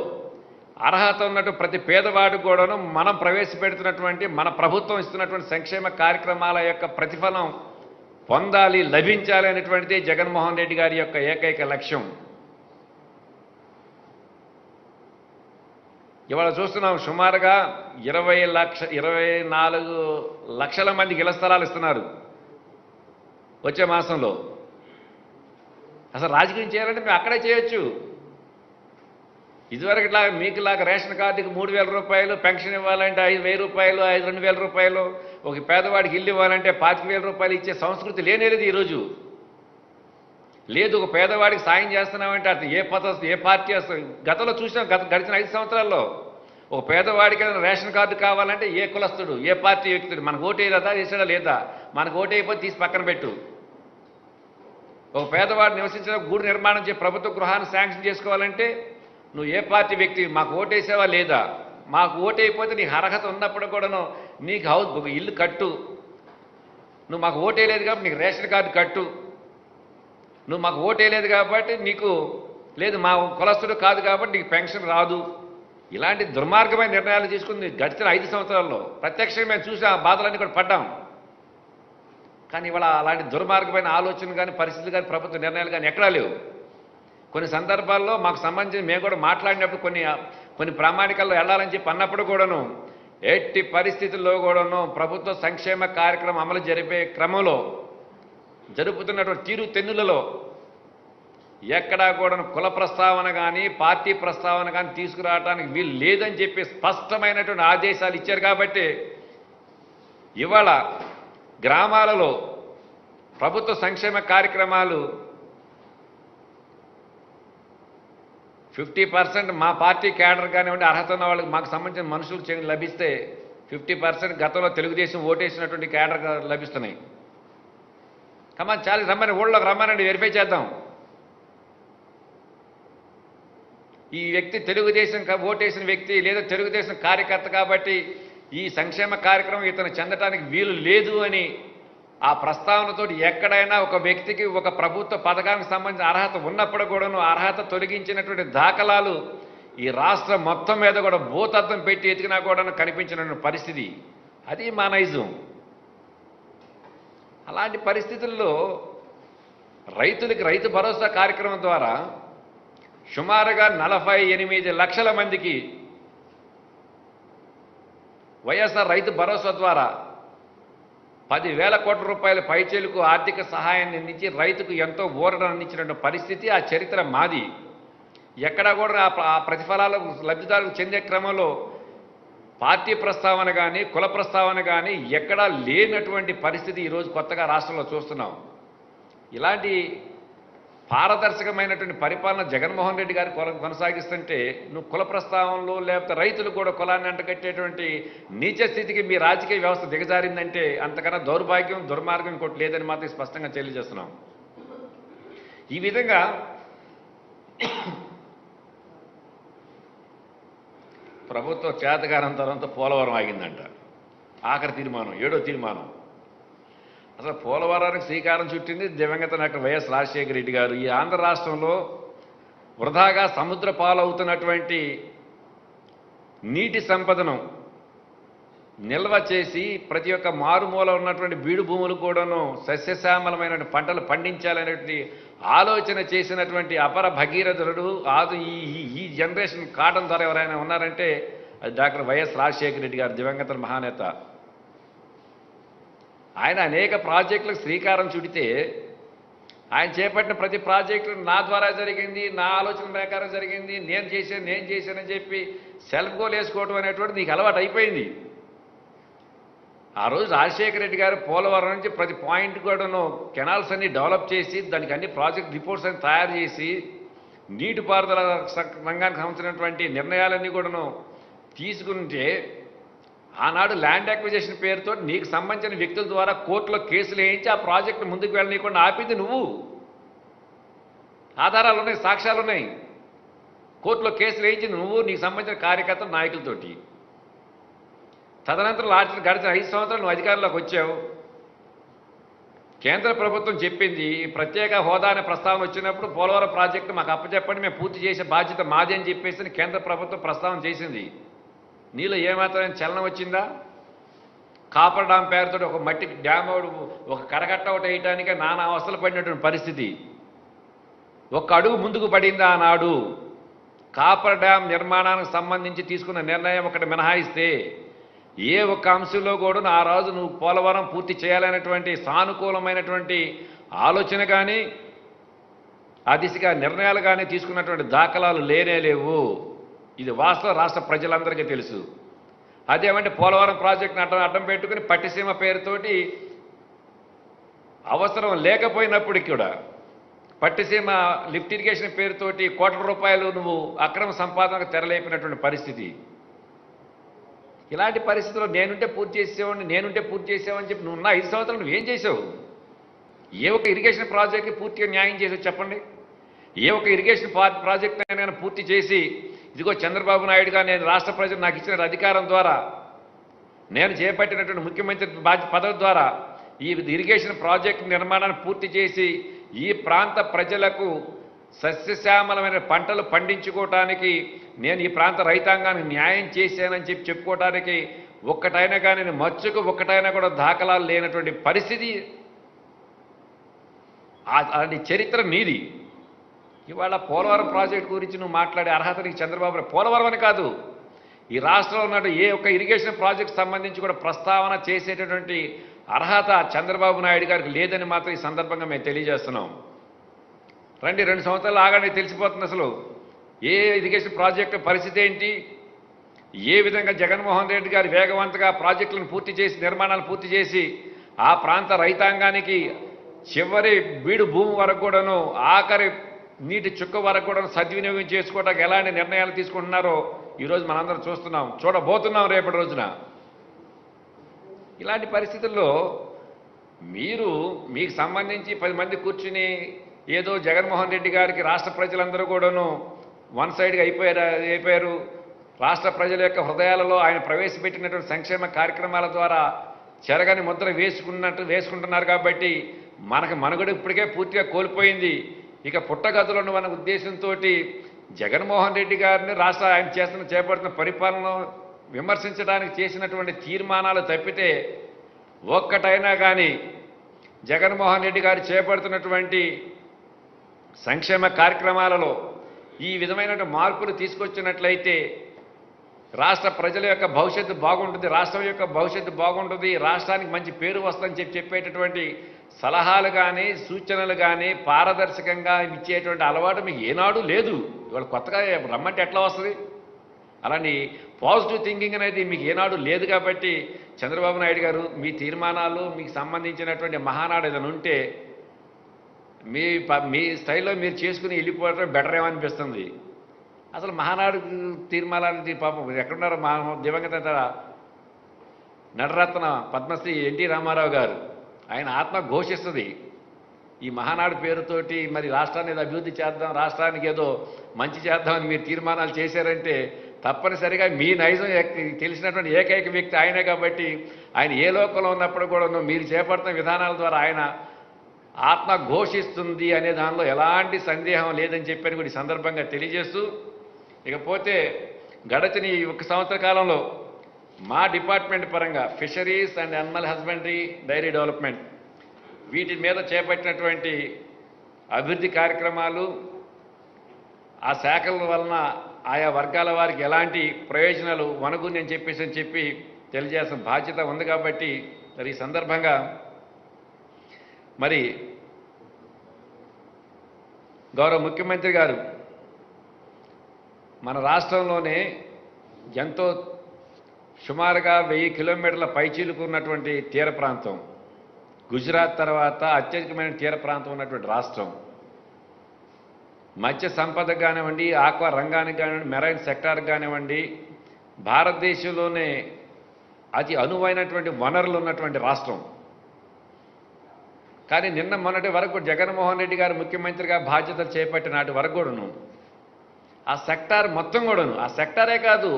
అర్హత ఉన్నట్టు ప్రతి పేదవాడు కూడాను మనం ప్రవేశపెడుతున్నటువంటి, మన ప్రభుత్వం ఇస్తున్నటువంటి సంక్షేమ కార్యక్రమాల యొక్క ప్రతిఫలం పొందాలి, లభించాలి అనేటువంటిది జగన్మోహన్ రెడ్డి గారి యొక్క ఏకైక లక్ష్యం. ఇవాళ చూస్తున్నాం సుమారుగా 24 లక్షల మందికి ఇళ్ల స్థలాలు ఇస్తున్నారు వచ్చే మాసంలో. అసలు రాజకీయం చేయాలంటే మేము అక్కడే చేయొచ్చు. ఇదివరకు ఇట్లా మీకులాగా రేషన్ కార్డుకి 3,000 రూపాయలు పెన్షన్ ఇవ్వాలంటే 5,000 రూపాయలు, 2,000 రూపాయలు, ఒక పేదవాడికి ఇల్లు ఇవ్వాలంటే 25,000 రూపాయలు ఇచ్చే సంస్కృతి లేనేది ఈరోజు. లేదు ఒక పేదవాడికి సాయం చేస్తున్నామంటే అతను ఏ పార్టీ వస్తుంది. గతంలో చూసినాం, గడిచిన 5 సంవత్సరాల్లో ఒక పేదవాడికి రేషన్ కార్డు కావాలంటే ఏ కులస్తుడు, ఏ పార్టీ వ్యక్తుడు మనకు ఓటేయదా, చేసాడా లేదా, మనకు ఓటేయకపోతే తీసి పక్కన పెట్టు. ఒక పేదవాడు నివసించిన గూడు నిర్మాణం చేసి ప్రభుత్వ గృహాన్ని శాంక్షన్ చేసుకోవాలంటే నువ్వు ఏ పార్టీ వ్యక్తి, మాకు ఓటేసావా లేదా, మాకు ఓటైపోతే నీకు అర్హత ఉన్నప్పుడు కూడాను నీకు ఒక ఇల్లు కట్టు, నువ్వు మాకు ఓటేయలేదు కాబట్టి నీకు రేషన్ కార్డు కట్టు, నువ్వు మాకు ఓటేయలేదు కాబట్టి నీకు లేదు, మా కులస్తుడు కాదు కాబట్టి నీకు పెన్షన్ రాదు. ఇలాంటి దుర్మార్గమైన నిర్ణయాలు తీసుకుంది గడిచిన 5 సంవత్సరాల్లో. ప్రత్యక్షంగా మేము చూసి ఆ బాధలన్నీ కూడా పడ్డాం. కానీ ఇవాళ అలాంటి దుర్మార్గమైన ఆలోచన కానీ, పరిస్థితులు కానీ, ప్రభుత్వ నిర్ణయాలు కానీ ఎక్కడా లేవు. కొన్ని సందర్భాల్లో మాకు సంబంధించి మేము కూడా మాట్లాడినప్పుడు కొన్ని ప్రామాణికాల్లో వెళ్ళాలని చెప్పి అన్నప్పుడు కూడాను ఎట్టి పరిస్థితుల్లో కూడాను ప్రభుత్వ సంక్షేమ కార్యక్రమం అమలు జరిపే క్రమంలో జరుపుతున్నటువంటి తీరుతెన్నులలో ఎక్కడా కూడా కుల ప్రస్తావన కానీ, పార్టీ ప్రస్తావన కానీ తీసుకురావడానికి వీలు లేదని చెప్పి స్పష్టమైనటువంటి ఆదేశాలు ఇచ్చారు. కాబట్టి ఇవాళ గ్రామాలలో ప్రభుత్వ సంక్షేమ కార్యక్రమాలు 50% మా పార్టీ క్యాడర్ కానివ్వండి, అర్హత ఉన్న వాళ్ళకి మాకు సంబంధించిన మనుషులకు లభిస్తే 50% గతంలో తెలుగుదేశం ఓటేసినటువంటి క్యాడర్ లభిస్తున్నాయి. కమాన్ చాలా రమ్మని, ఊళ్ళోకి రమ్మనండి, వెరిఫై చేద్దాం. ఈ వ్యక్తి తెలుగుదేశం ఓటేసిన వ్యక్తి లేదా తెలుగుదేశం కార్యకర్త కాబట్టి ఈ సంక్షేమ కార్యక్రమం ఇతను చెందడానికి వీలు లేదు అని ఆ ప్రస్తావనతో ఎక్కడైనా ఒక వ్యక్తికి ఒక ప్రభుత్వ పథకానికి సంబంధించిన అర్హత ఉన్నప్పుడు కూడాను అర్హత తొలగించినటువంటి దాఖలాలు ఈ రాష్ట్రం మొత్తం మీద కూడా భూతద్దం పెట్టి ఎతికినా కూడా కనిపించిన పరిస్థితి. అది మా నైజం. అలాంటి పరిస్థితుల్లో రైతులకి రైతు భరోసా కార్యక్రమం ద్వారా సుమారుగా 48 లక్షల మందికి వైఎస్ఆర్ రైతు భరోసా ద్వారా 10,000 కోట్ల రూపాయల పైచేలకు ఆర్థిక సహాయాన్ని అందించి రైతుకు ఎంతో ఊరట అందించిన పరిస్థితి ఆ చరిత్ర మాది. ఎక్కడా కూడా ఆ ప్రతిఫలాలు లబ్ధిదారులకు చెందే క్రమంలో పార్టీ ప్రస్తావన కానీ కుల ప్రస్తావన కానీ ఎక్కడా లేనటువంటి పరిస్థితి ఈరోజు కొత్తగా రాష్ట్రంలో చూస్తున్నాం. ఇలాంటి పారదర్శకమైనటువంటి పరిపాలన జగన్మోహన్ రెడ్డి గారు కొనసాగిస్తుంటే నువ్వు కుల ప్రస్తావనలు లేకపోతే రైతులు కూడా కులాన్ని అంటగట్టేటువంటి నీచ స్థితికి మీ రాజకీయ వ్యవస్థ దిగజారిందంటే అంతకన్నా దౌర్భాగ్యం దుర్మార్గం ఇంకోటి లేదని మాత్రం స్పష్టంగా తెలియజేస్తున్నాం. ఈ విధంగా ప్రభుత్వ చేతగానంతరంతో పోలవరం ఆగిందంట. ఆఖరి తీర్మానం 7వ తీర్మానం. అసలు పోలవరానికి శ్రీకారం చుట్టింది దివంగత డాక్టర్ వైఎస్ రాజశేఖర రెడ్డి గారు. ఈ ఆంధ్ర రాష్ట్రంలో వృధాగా సముద్ర పాలవుతున్నటువంటి నీటి సంపదను నిల్వ చేసి ప్రతి ఒక్క మారుమూల ఉన్నటువంటి బీడు భూములు కూడాను సస్యశ్యామలమైన పంటలు పండించాలనేటువంటి ఆలోచన చేసినటువంటి అపర భగీరథుడు ఈ జనరేషన్ కాటన్ ద్వారా ఎవరైనా ఉన్నారంటే అది డాక్టర్ వైఎస్ రాజశేఖర రెడ్డి గారు, దివంగత మహానేత. ఆయన అనేక ప్రాజెక్టులకు శ్రీకారం చుడితే ఆయన చేపట్టిన ప్రతి ప్రాజెక్టు నా ద్వారా జరిగింది, నా ఆలోచన ప్రకారం జరిగింది, నేను చేశానని చెప్పి సెల్ఫ్ గోల్ వేసుకోవడం అనేటువంటి నీకు అలవాటు అయిపోయింది. ఆ రోజు రాజశేఖర రెడ్డి గారు పోలవరం నుంచి ప్రతి పాయింట్ కూడాను కెనాల్స్ అన్ని డెవలప్ చేసి దానికి అన్ని ప్రాజెక్ట్ రిపోర్ట్స్ అన్ని తయారు చేసి నీటిపారుదల రంగానికి సంబంధించినటువంటి నిర్ణయాలన్నీ కూడాను తీసుకుంటే ఆనాడు ల్యాండ్ అక్విజిషన్ పేరుతో నీకు సంబంధించిన వ్యక్తుల ద్వారా కోర్టులో కేసులు వేయించి ఆ ప్రాజెక్టు ముందుకు వెళ్ళనీయకుండా ఆపింది నువ్వు. ఆధారాలు ఉన్నాయి, సాక్ష్యాలు ఉన్నాయి. కోర్టులో కేసులు వేయించింది నువ్వు, నీకు సంబంధించిన కార్యకర్తలు నాయకులతోటి. తదనంతరం గడిచిన 5 సంవత్సరాలు నువ్వు అధికారంలోకి వచ్చావు. కేంద్ర ప్రభుత్వం చెప్పింది ప్రత్యేక హోదా అనే ప్రస్తావన వచ్చినప్పుడు పోలవరం ప్రాజెక్టు మాకు అప్పచెప్పండి, మేము పూర్తి చేసే బాధ్యత మాది అని చెప్పేసి కేంద్ర ప్రభుత్వం ప్రస్తావన చేసింది. నీలో ఏమాత్రం చలనం వచ్చిందా? కాపర్ డ్యామ్ పేరుతో ఒక మట్టి డ్యామ్ ఒక కరకట్ట ఒకటి వేయటానికే నానా అవస్థలు పడినటువంటి పరిస్థితి. ఒక్క అడుగు ముందుకు పడిందా ఆనాడు? కాపర్ డ్యామ్ నిర్మాణానికి సంబంధించి తీసుకున్న నిర్ణయం ఒకటి మినహాయిస్తే ఏ ఒక్క అంశంలో కూడా ఆ రోజు నువ్వు పోలవరం పూర్తి చేయాలనేటువంటి సానుకూలమైనటువంటి ఆలోచన కానీ ఆ దిశగా నిర్ణయాలు కానీ తీసుకున్నటువంటి దాఖలాలు లేవు. ఇది వాస్తవ రాష్ట్ర ప్రజలందరికీ తెలుసు. అదేమంటే పోలవరం ప్రాజెక్టును అడ్డం పెట్టుకుని పట్టిసీమ పేరుతోటి అవసరం లేకపోయినప్పటికీ కూడా పట్టిసీమ లిఫ్ట్ ఇరిగేషన్ పేరుతోటి కోట్ల రూపాయలు నువ్వు అక్రమ సంపాదనకు తెరలేపినటువంటి పరిస్థితి. ఇలాంటి పరిస్థితుల్లో నేనుంటే పూర్తి చేసేవాడిని చెప్పి నువ్వు 5 సంవత్సరాలు నువ్వేం చేసావు? ఏ ఒక్క ఇరిగేషన్ ప్రాజెక్ట్కి పూర్తిగా న్యాయం చేసావు చెప్పండి. ఏ ఒక్క ఇరిగేషన్ ప్రాజెక్ట్ అయినా పూర్తి చేసి ఇదిగో చంద్రబాబు నాయుడుగా నేను రాష్ట్ర ప్రజలు నాకు ఇచ్చిన అధికారం ద్వారా నేను చేపట్టినటువంటి ముఖ్యమంత్రి పదవి ద్వారా ఈ ఇరిగేషన్ ప్రాజెక్టు నిర్మాణాన్ని పూర్తి చేసి ఈ ప్రాంత ప్రజలకు సస్యశ్యామలమైన పంటలు పండించుకోవటానికి నేను ఈ ప్రాంత రైతాంగానికి న్యాయం చేశానని చెప్పుకోవటానికి ఒక్కటైనా కానీ మచ్చుకు ఒక్కటైనా కూడా దాఖలాలు లేనటువంటి పరిస్థితి. అలాంటి చరిత్ర నీది. ఇవాళ పోలవరం ప్రాజెక్టు గురించి నువ్వు మాట్లాడే అర్హత నీకు చంద్రబాబు పోలవరం అని కాదు, ఈ రాష్ట్రంలో ఉన్న ఏ ఒక్క ఇరిగేషన్ ప్రాజెక్టు సంబంధించి కూడా ప్రస్తావన చేసేటటువంటి అర్హత చంద్రబాబు నాయుడు గారికి లేదని మాత్రం ఈ సందర్భంగా మేము తెలియజేస్తున్నాం. రండి 2 సంవత్సరాలు ఆగండి, తెలిసిపోతుంది అసలు ఏ ఇరిగేషన్ ప్రాజెక్టు పరిస్థితి ఏంటి, ఏ విధంగా జగన్మోహన్ రెడ్డి గారు వేగవంతంగా ప్రాజెక్టులను పూర్తి చేసి నిర్మాణాలు పూర్తి చేసి ఆ ప్రాంత రైతాంగానికి చివరి బీడు భూమి వరకు కూడాను ఆఖరి నీటి చుక్క వరకు కూడా సద్వినియోగం చేసుకోవడానికి ఎలాంటి నిర్ణయాలు తీసుకుంటున్నారో ఈరోజు మనందరం చూస్తున్నాం, చూడబోతున్నాం రేపటి రోజున. ఇలాంటి పరిస్థితుల్లో మీకు సంబంధించి 10 మంది కూర్చుని ఏదో జగన్మోహన్ రెడ్డి గారికి రాష్ట్ర ప్రజలందరూ కూడాను వన్ సైడ్గా అయిపోయారు. రాష్ట్ర ప్రజల యొక్క హృదయాలలో ఆయన ప్రవేశపెట్టినటువంటి సంక్షేమ కార్యక్రమాల ద్వారా చెరగని ముద్ర వేసుకుంటున్నారు కాబట్టి మనకు మనుగడ ఇప్పటికే పూర్తిగా కోల్పోయింది. ఇక పుట్టగతులను మన ఉద్దేశంతో జగన్మోహన్ రెడ్డి గారిని ఆయన చేపడుతున్న పరిపాలన విమర్శించడానికి చేసినటువంటి తీర్మానాలు తప్పితే ఒక్కటైనా కానీ జగన్మోహన్ రెడ్డి గారు చేపడుతున్నటువంటి సంక్షేమ కార్యక్రమాలలో ఈ విధమైన మార్పులు తీసుకొచ్చినట్లయితే రాష్ట్ర ప్రజల యొక్క భవిష్యత్తు బాగుంటుంది, రాష్ట్రం యొక్క భవిష్యత్తు బాగుంటుంది, రాష్ట్రానికి మంచి పేరు వస్తుందని చెప్పేటటువంటి సలహాలు కానీ సూచనలు కానీ పారదర్శకంగా ఇచ్చేటువంటి అలవాటు మీకు ఏనాడు లేదు. ఇవాళ కొత్తగా రమ్మంటే ఎట్లా వస్తుంది? అలాంటి పాజిటివ్ థింకింగ్ అనేది మీకు ఏనాడు లేదు. కాబట్టి చంద్రబాబు నాయుడు గారు మీ తీర్మానాలు మీకు సంబంధించినటువంటి మహానాడు ఏదైనా ఉంటే మీ స్టైల్లో మీరు చేసుకుని వెళ్ళిపోవడం బెటర్ ఏమనిపిస్తుంది. అసలు మహానాడు తీర్మానాలు పాపం ఎక్కడున్నారో మా దివంగత నటరత్న పద్మశ్రీ ఎన్టీ రామారావు గారు, ఆయన ఆత్మ ఘోషిస్తుంది ఈ మహానాడు పేరుతోటి మరి రాష్ట్రాన్ని ఏదో అభివృద్ధి చేద్దాం, రాష్ట్రానికి ఏదో మంచి చేద్దామని మీరు తీర్మానాలు చేశారంటే తప్పనిసరిగా మీ నైజం తెలిసినటువంటి ఏకైక వ్యక్తి ఆయనే. కాబట్టి ఆయన ఏ లోకంలో ఉన్నప్పుడు కూడా మీరు చేపడుతున్న విధానాల ద్వారా ఆయన ఆత్మ ఘోషిస్తుంది అనే దానిలో ఎలాంటి సందేహం లేదని చెప్పని కూడా ఈ సందర్భంగా తెలియజేస్తూ, ఇకపోతే గడచిన ఈ 1 సంవత్సర కాలంలో మా డిపార్ట్మెంట్ పరంగా fisheries and animal husbandry, dairy development వీటి మీద చేపట్టినటువంటి అభివృద్ధి కార్యక్రమాలు, ఆ శాఖల వలన ఆయా వర్గాల వారికి ఎలాంటి ప్రయోజనాలు వనగుని అని చెప్పి తెలియజేసిన బాధ్యత ఉంది. కాబట్టి మరి ఈ సందర్భంగా మరి గౌరవ ముఖ్యమంత్రి గారు మన రాష్ట్రంలోనే ఎంతో సుమారుగా 1000 కిలోమీటర్ల పైచీలుకున్నటువంటి తీర ప్రాంతం, గుజరాత్ తర్వాత అత్యధికమైన తీర ప్రాంతం ఉన్నటువంటి రాష్ట్రం, మత్స్య సంపదకు కానివ్వండి, ఆక్వా రంగానికి కానివ్వండి, మెరైన్ సెక్టార్కి కానివ్వండి, భారతదేశంలోనే అతి అనువైనటువంటి వనరులు ఉన్నటువంటి రాష్ట్రం. కానీ నిన్న మొన్నటి వరకు జగన్మోహన్ రెడ్డి గారు ముఖ్యమంత్రిగా బాధ్యతలు చేపట్టిన నాటి వరకు కూడాను ఆ సెక్టార్ మొత్తం కూడాను, ఆ సెక్టారే కాదు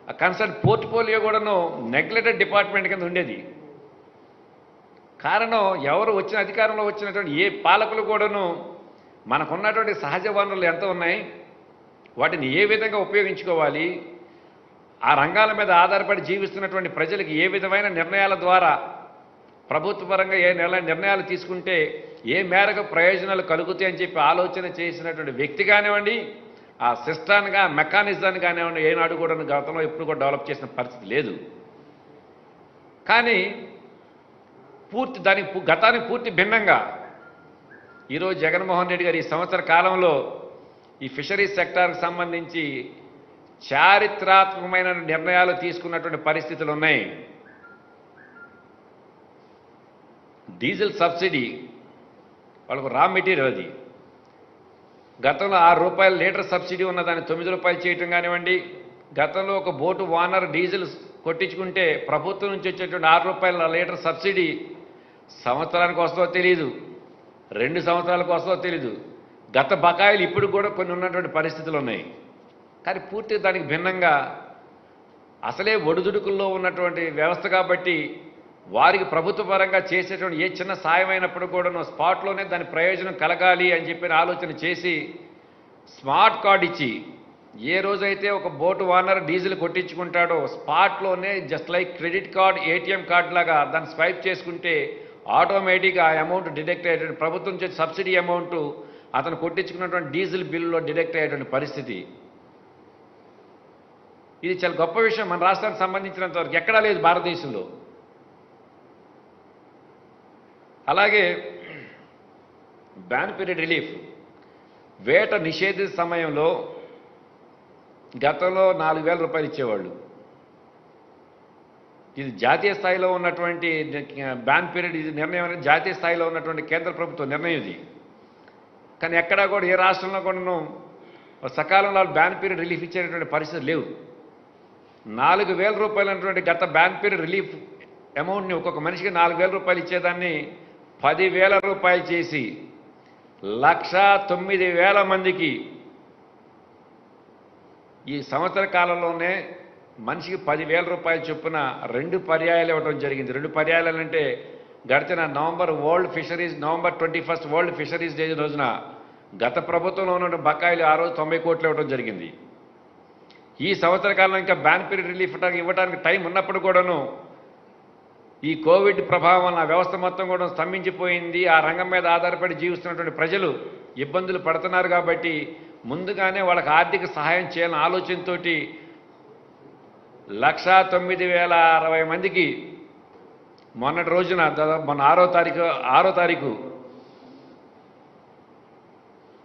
ఆ కన్సర్న్ పోర్ట్ఫోలియో కూడాను నెగ్లెక్టెడ్ డిపార్ట్మెంట్ కింద ఉండేది. కారణం ఎవరు వచ్చిన అధికారంలో వచ్చినటువంటి ఏ పాలకులు కూడాను మనకున్నటువంటి సహజ వనరులు ఎంత ఉన్నాయి, వాటిని ఏ విధంగా ఉపయోగించుకోవాలి, ఆ రంగాల మీద ఆధారపడి జీవిస్తున్నటువంటి ప్రజలకు ఏ విధమైన నిర్ణయాల ద్వారా ప్రభుత్వపరంగా ఏ నిర్ణయాలు తీసుకుంటే ఏ మేరకు ప్రయోజనాలు కలుగుతాయి అని చెప్పి ఆలోచన చేసినటువంటి వ్యక్తి కానివ్వండి, ఆ సిస్టాన్గా మెకానిజాన్ని కానివ్వండి ఏనాడు కూడా గతంలో ఎప్పుడు కూడా డెవలప్ చేసిన పరిస్థితి లేదు. కానీ గతానికి పూర్తి భిన్నంగా ఈరోజు జగన్మోహన్ రెడ్డి గారు ఈ సంవత్సర కాలంలో ఈ ఫిషరీస్ సెక్టార్కి సంబంధించి చారిత్రాత్మకమైన నిర్ణయాలు తీసుకున్నటువంటి పరిస్థితులు ఉన్నాయి. డీజిల్ సబ్సిడీ వాళ్ళకు రా మెటీరియల్, అది గతంలో ₹6 లీటర్ సబ్సిడీ ఉన్నదాన్ని ₹9 చేయటం కానివ్వండి, గతంలో ఒక బోటు ఓనర్ డీజిల్ కొట్టించుకుంటే ప్రభుత్వం నుంచి వచ్చేటువంటి ₹6 లీటర్ సబ్సిడీ సంవత్సరానికి వస్తుందో తెలియదు, 2 సంవత్సరాలకు వస్తుందో తెలీదు. గత బకాయిలు ఇప్పుడు కూడా కొన్ని ఉన్నటువంటి పరిస్థితులు ఉన్నాయి. కానీ పూర్తిగా దానికి భిన్నంగా అసలే ఒడిదుడుకుల్లో ఉన్నటువంటి వ్యవస్థ కాబట్టి వారికి ప్రభుత్వ పరంగా చేసేటువంటి ఏ చిన్న సాయం అయినప్పుడు కూడా స్పాట్లోనే దాని ప్రయోజనం కలగాలి అని చెప్పిన ఆలోచన చేసి స్మార్ట్ కార్డ్ ఇచ్చి, ఏ రోజైతే ఒక బోటు ఓనర్ డీజిల్ కొట్టించుకుంటాడో స్పాట్లోనే just like credit card, ATM card లాగా దాన్ని స్వైప్ చేసుకుంటే ఆటోమేటిక్గా ఆ అమౌంట్ డిడక్ట్ అయ్యేటువంటి ప్రభుత్వం నుంచి సబ్సిడీ అమౌంట్ అతను కొట్టించుకున్నటువంటి డీజిల్ బిల్లులో డిడక్ట్ అయ్యేటువంటి పరిస్థితి. ఇది చాలా గొప్ప విషయం. మన రాష్ట్రానికి సంబంధించినంత వరకు ఎక్కడా లేదు భారతదేశంలో. అలాగే బ్యాన్ పీరియడ్ రిలీఫ్, వేట నిషేధిత సమయంలో గతంలో ₹4,000 ఇచ్చేవాళ్ళు. ఇది జాతీయ స్థాయిలో ఉన్నటువంటి బ్యాన్ పీరియడ్, ఇది నిర్ణయం అనేది జాతీయ స్థాయిలో ఉన్నటువంటి కేంద్ర ప్రభుత్వ నిర్ణయం ఇది. కానీ ఎక్కడా కూడా ఏ రాష్ట్రంలో కూడా సకాలంలో బ్యాన్ పీరియడ్ రిలీఫ్ ఇచ్చేటటువంటి పరిస్థితులు లేవు. ₹4,000 అన్నటువంటి గత బ్యాన్ పీరియడ్ రిలీఫ్ అమౌంట్ని ఒక్కొక్క మనిషికి ₹4,000 ఇచ్చేదాన్ని ₹10,000 చేసి 1,09,000 మందికి ఈ సంవత్సర కాలంలోనే మనిషికి ₹10,000 చొప్పున 2 పర్యాయాలు ఇవ్వడం జరిగింది. 2 పర్యాయాలు అంటే గడిచిన నవంబర్ 21 వరల్డ్ ఫిషరీస్ డే రోజున గత ప్రభుత్వంలో ఉన్న బకాయిలు ఆ రోజు 90 కోట్లు ఇవ్వడం జరిగింది. ఈ సంవత్సర కాలంలో ఇంకా బ్యాన్ పీరియడ్ రిలీఫ్ ఇవ్వడానికి టైం ఉన్నప్పుడు కూడాను ఈ కోవిడ్ ప్రభావం వల్ల వ్యవస్థ మొత్తం కూడా స్తంభించిపోయింది. ఆ రంగం మీద ఆధారపడి జీవిస్తున్నటువంటి ప్రజలు ఇబ్బందులు పడుతున్నారు. కాబట్టి ముందుగానే వాళ్ళకి ఆర్థిక సహాయం చేయాలనే ఆలోచనతోటి 1,09,060 మందికి మొన్నటి రోజున దాదాపు మొన్న 6వ తారీఖు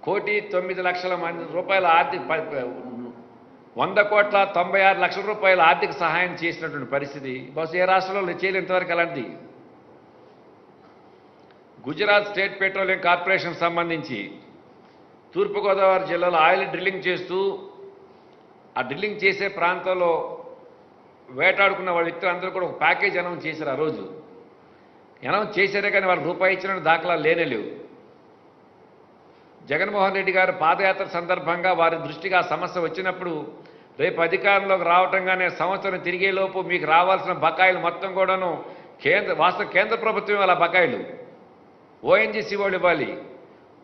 1,09,00,000 మంది రూపాయల ఆర్థిక 100,96,00,00,000 రూపాయల ఆర్థిక సహాయం చేసినటువంటి పరిస్థితి బహుశా ఏ రాష్ట్రంలో చేయలేదు ఇంతవరకు అలాంటిది. గుజరాత్ స్టేట్ పెట్రోలియం కార్పొరేషన్ సంబంధించి తూర్పుగోదావరి జిల్లాలో ఆయిల్ డ్రిల్లింగ్ చేస్తూ ఆ డ్రిల్లింగ్ చేసే ప్రాంతంలో వేటాడుకున్న వాళ్ళ వ్యక్తులందరూ కూడా ఒక ప్యాకేజ్ అనౌన్స్ చేశారు. ఆ రోజు అనౌన్స్ చేశారే కానీ వాళ్ళు రూపాయి ఇచ్చిన దాఖలాలు లేవు. జగన్మోహన్ రెడ్డి గారు పాదయాత్ర సందర్భంగా వారి దృష్టికి ఆ సమస్య వచ్చినప్పుడు రేపు అధికారంలోకి రావటంగానే సంవత్సరం తిరిగేలోపు మీకు రావాల్సిన బకాయిలు మొత్తం కూడాను కేంద్ర ప్రభుత్వం వాళ్ళ బకాయిలు ఓఎన్జీసీ వాళ్ళు ఇవ్వాలి.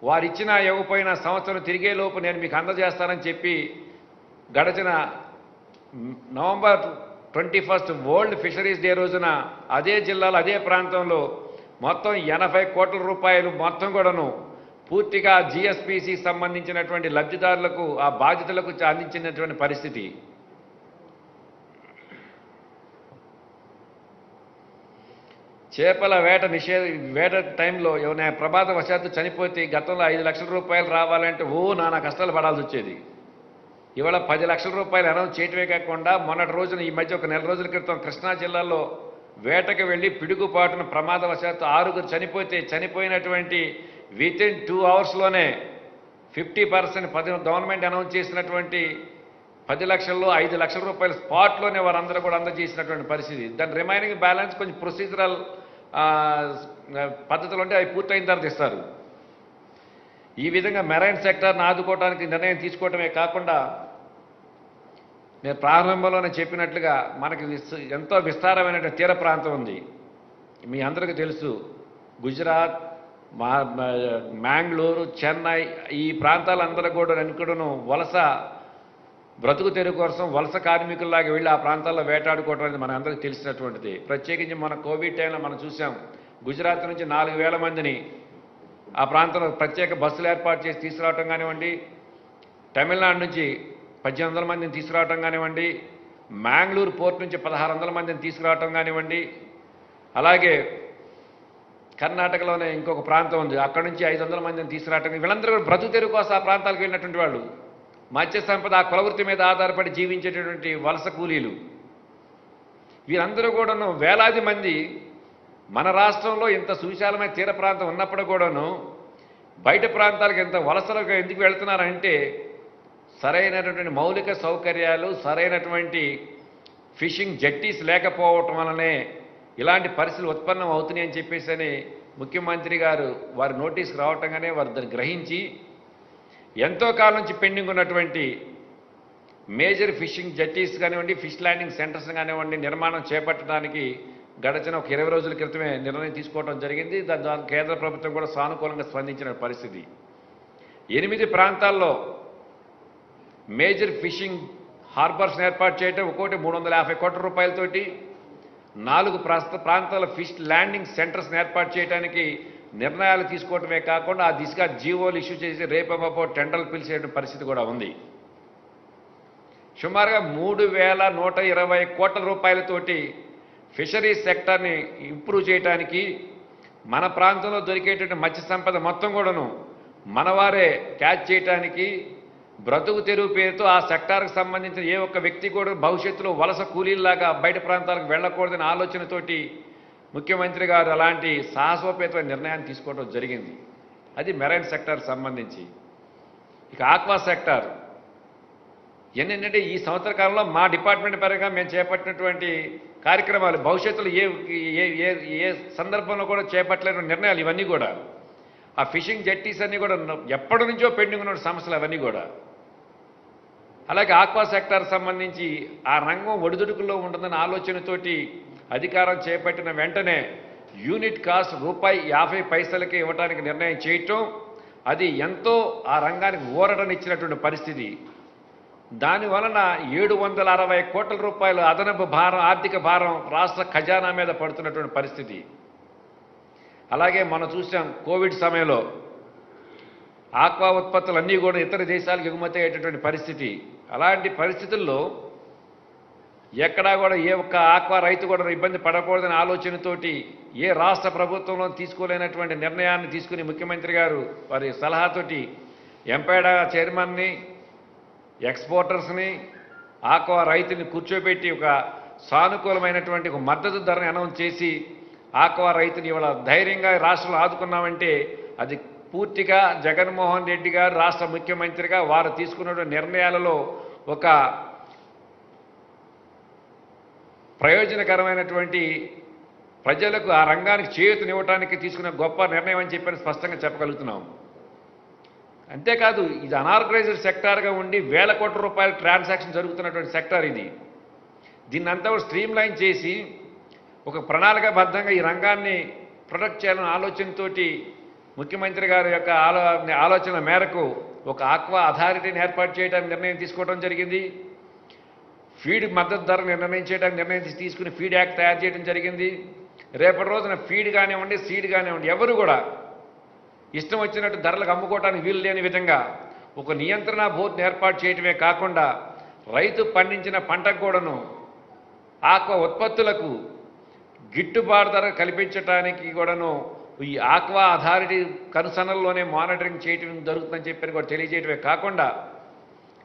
వారు ఇచ్చినా ఇవ్వకపోయినా సంవత్సరం తిరిగేలోపు నేను మీకు అందజేస్తానని చెప్పి గడచిన నవంబర్ 21 వరల్డ్ ఫిషరీస్ డే రోజున అదే జిల్లాలో అదే ప్రాంతంలో మొత్తం 80 కోట్ల రూపాయలు మొత్తం కూడాను పూర్తిగా జిఎస్పిసి సంబంధించినటువంటి లబ్ధిదారులకు ఆ బాధితులకు అందించినటువంటి పరిస్థితి. చేపల వేట టైంలో ఎవరైనా ప్రమాదవశాత్తు చనిపోతే గతంలో 5 లక్షల రూపాయలు రావాలంటే నానా కష్టాలు పడాల్సి వచ్చేది. ఇవాళ 10 లక్షల రూపాయలు అనౌన్స్ చేయటమే కాకుండా మొన్నటి రోజున ఈ మధ్య ఒక నెల రోజుల క్రితం కృష్ణా జిల్లాలో వేటకు వెళ్లి పిడుగుపాటున ప్రమాదవశాత్తు 6గురు చనిపోతే చనిపోయినటువంటి వితిన్ 2 అవర్స్లోనే 50% గవర్నమెంట్ అనౌన్స్ చేసినటువంటి 10 లక్షల్లో 5 లక్షల రూపాయల స్పాట్లోనే వారందరూ కూడా అందజేసినటువంటి పరిస్థితి. దాని రిమైనింగ్ బ్యాలెన్స్ కొంచెం ప్రొసీజరల్ పద్ధతులు ఉంటే అవి పూర్తయిన తర్వాత ఇస్తారు. ఈ విధంగా మెరైన్ సెక్టార్ను ఆదుకోవడానికి నిర్ణయం తీసుకోవటమే కాకుండా నేను ప్రారంభంలోనే చెప్పినట్లుగా మనకి ఎంతో విస్తారమైన తీర ప్రాంతం ఉంది. మీ అందరికీ తెలుసు గుజరాత్, మ్యాంగ్లూరు, చెన్నై ఈ ప్రాంతాలందరూ కూడా ఎన్నికడను వలస బ్రతుకు తెరువు కోసం వలస కార్మికుల్లాగా వెళ్ళి ఆ ప్రాంతాల్లో వేటాడుకోవడం అనేది మన అందరికీ తెలిసినటువంటిది. ప్రత్యేకించి మన కోవిడ్ టైంలో మనం చూసాం గుజరాత్ నుంచి 4,000 మందిని ఆ ప్రాంతంలో ప్రత్యేక బస్సులు ఏర్పాటు చేసి తీసుకురావటం కానివ్వండి, తమిళనాడు నుంచి 1,800 మందిని తీసుకురావటం కానివ్వండి, మ్యాంగ్లూరు పోర్ట్ నుంచి 1,600 మందిని తీసుకురావటం కానివ్వండి, అలాగే కర్ణాటకలోనే ఇంకొక ప్రాంతం ఉంది అక్కడ నుంచి 500 మందిని తీసుకురావటం. వీళ్ళందరూ కూడా బ్రతుకు తెరువు కోసం ఆ ప్రాంతాలకు వెళ్ళినటువంటి వాళ్ళు మత్స్య సంపద ఆ కులవృత్తి మీద ఆధారపడి జీవించేటటువంటి వలస కూలీలు వీరందరూ కూడాను వేలాది మంది మన రాష్ట్రంలో ఇంత సువిశాలమైన తీర ప్రాంతం ఉన్నప్పుడు కూడాను బయట ప్రాంతాలకు ఇంత వలసలకు ఎందుకు వెళ్తున్నారంటే సరైనటువంటి మౌలిక సౌకర్యాలు సరైనటువంటి ఫిషింగ్ జట్టీస్ లేకపోవటం వలనే ఇలాంటి పరిస్థితులు ఉత్పన్నం అవుతున్నాయని చెప్పేసి ముఖ్యమంత్రి గారు వారి నోటీస్కి రావటంగానే వారు దాన్ని గ్రహించి ఎంతో కాలం నుంచి పెండింగ్ ఉన్నటువంటి మేజర్ ఫిషింగ్ జట్టీస్ కానివ్వండి, ఫిష్ ల్యాండింగ్ సెంటర్స్ కానివ్వండి నిర్మాణం చేపట్టడానికి గడచిన ఒక 20 రోజుల క్రితమే నిర్ణయం తీసుకోవడం జరిగింది. దాని కేంద్ర ప్రభుత్వం కూడా సానుకూలంగా స్పందించిన పరిస్థితి. 8 ప్రాంతాల్లో మేజర్ ఫిషింగ్ హార్బర్స్ని ఏర్పాటు చేయడం ఒక్కోటి 350 కోట్ల రూపాయలతోటి 4 ప్రాంతాల ఫిష్ ల్యాండింగ్ సెంటర్స్ని ఏర్పాటు చేయడానికి నిర్ణయాలు తీసుకోవటమే కాకుండా ఆ దిశగా జీవోలు ఇష్యూ చేసి రేపో టెండర్లు పిలిచే పరిస్థితి కూడా ఉంది. సుమారుగా 3,120 కోట్ల రూపాయలతోటి ఫిషరీస్ సెక్టార్ని ఇంప్రూవ్ చేయడానికి మన ప్రాంతంలో దొరికేటువంటి మత్స్య సంపద మొత్తం కూడాను మనవారే క్యాచ్ చేయడానికి బ్రతుకు తెరువు పేరుతో ఆ సెక్టార్కి సంబంధించిన ఏ ఒక్క వ్యక్తి కూడా భవిష్యత్తులో వలస కూలీల్లాగా బయట ప్రాంతాలకు వెళ్ళకూడదనే ఆలోచనతోటి ముఖ్యమంత్రి గారు అలాంటి సాహసోపేతమైన నిర్ణయాన్ని తీసుకోవడం జరిగింది. అది మెరైన్ సెక్టార్ సంబంధించి. ఇక ఆక్వా సెక్టార్ ఏంటంటే ఈ సంవత్సర కాలంలో మా డిపార్ట్మెంట్ పరంగా మేము చేపట్టినటువంటి కార్యక్రమాలు భవిష్యత్తులో ఏ సందర్భంలో కూడా చేపట్టలేని నిర్ణయాలు ఇవన్నీ కూడా ఆ ఫిషింగ్ జట్టీస్ అన్నీ కూడా ఎప్పటి నుంచో పెండింగ్ ఉన్న సమస్యలు అవన్నీ కూడా. అలాగే ఆక్వా సెక్టార్ సంబంధించి ఆ రంగం ఒడిదుడుకుల్లో ఉంటుందన్న ఆలోచనతోటి అధికారం చేపట్టిన వెంటనే యూనిట్ కాస్ట్ ₹50 ఇవ్వడానికి నిర్ణయం చేయటం అది ఎంతో ఆ రంగానికి ఊరటనిచ్చినటువంటి పరిస్థితి. దానివలన 760 కోట్ల రూపాయలు అదనపు భారం ఆర్థిక భారం రాష్ట్ర ఖజానా మీద పడుతున్నటువంటి పరిస్థితి. అలాగే మనం చూసాం కోవిడ్ సమయంలో ఆక్వా ఉత్పత్తులన్నీ కూడా ఇతర దేశాలకు ఎగుమతి అయ్యేటటువంటి పరిస్థితి. అలాంటి పరిస్థితుల్లో ఎక్కడా కూడా ఏ ఒక్క ఆక్వా రైతు కూడా ఇబ్బంది పడకూడదనే ఆలోచనతోటి ఏ రాష్ట్ర ప్రభుత్వంలో తీసుకోలేనటువంటి నిర్ణయాన్ని తీసుకుని ముఖ్యమంత్రి గారు వారి సలహాతోటి ఎంపేడా చైర్మన్ని, ఎక్స్పోర్టర్స్ని, ఆక్వా రైతుని కూర్చోబెట్టి ఒక సానుకూలమైనటువంటి ఒక మద్దతు ధరని అనౌన్స్ చేసి ఆక్వా రైతుని ఇవాళ ధైర్యంగా రాష్ట్రంలో ఆదుకున్నామంటే అది పూర్తిగా జగన్మోహన్ రెడ్డి గారు రాష్ట్ర ముఖ్యమంత్రిగా వారు తీసుకున్న నిర్ణయాలలో ఒక ప్రయోజనకరమైనటువంటి ప్రజలకు ఆ రంగానికి చేయూతనివ్వడానికి తీసుకున్న గొప్ప నిర్ణయం అని చెప్పని స్పష్టంగా చెప్పగలుగుతున్నాం. అంతేకాదు ఇది అనార్గనైజ్డ్ సెక్టార్గా ఉండి వేల కోట్ల రూపాయల ట్రాన్సాక్షన్ జరుగుతున్నటువంటి సెక్టార్ ఇది. దీన్నంతా స్ట్రీమ్ లైన్ చేసి ఒక ప్రణాళికాబద్ధంగా ఈ రంగాన్ని ప్రొటెక్ట్ చేయాలనే ఆలోచనతోటి ముఖ్యమంత్రి గారి యొక్క ఆలోచన మేరకు ఒక ఆక్వా అథారిటీని ఏర్పాటు చేయడానికి నిర్ణయం తీసుకోవడం జరిగింది. ఫీడ్ మద్దతు ధర నిర్ణయించడానికి నిర్ణయం తీసుకుని ఫీడ్ యాక్ట్ తయారు చేయడం జరిగింది. రేపటి రోజున ఫీడ్ కానివ్వండి, సీడ్ కానివ్వండి, ఎవరు కూడా ఇష్టం వచ్చినట్టు ధరలకు అమ్ముకోవడానికి వీలు లేని విధంగా ఒక నియంత్రణ బోర్డును ఏర్పాటు చేయటమే కాకుండా రైతు పండించిన పంటకు కూడాను ఆక్వా ఉత్పత్తులకు గిట్టుబాటు ధర కల్పించడానికి కూడాను ఈ ఆక్వా అథారిటీ కనుసనల్లోనే మానిటరింగ్ చేయటం జరుగుతుందని చెప్పి కూడా తెలియజేయటమే కాకుండా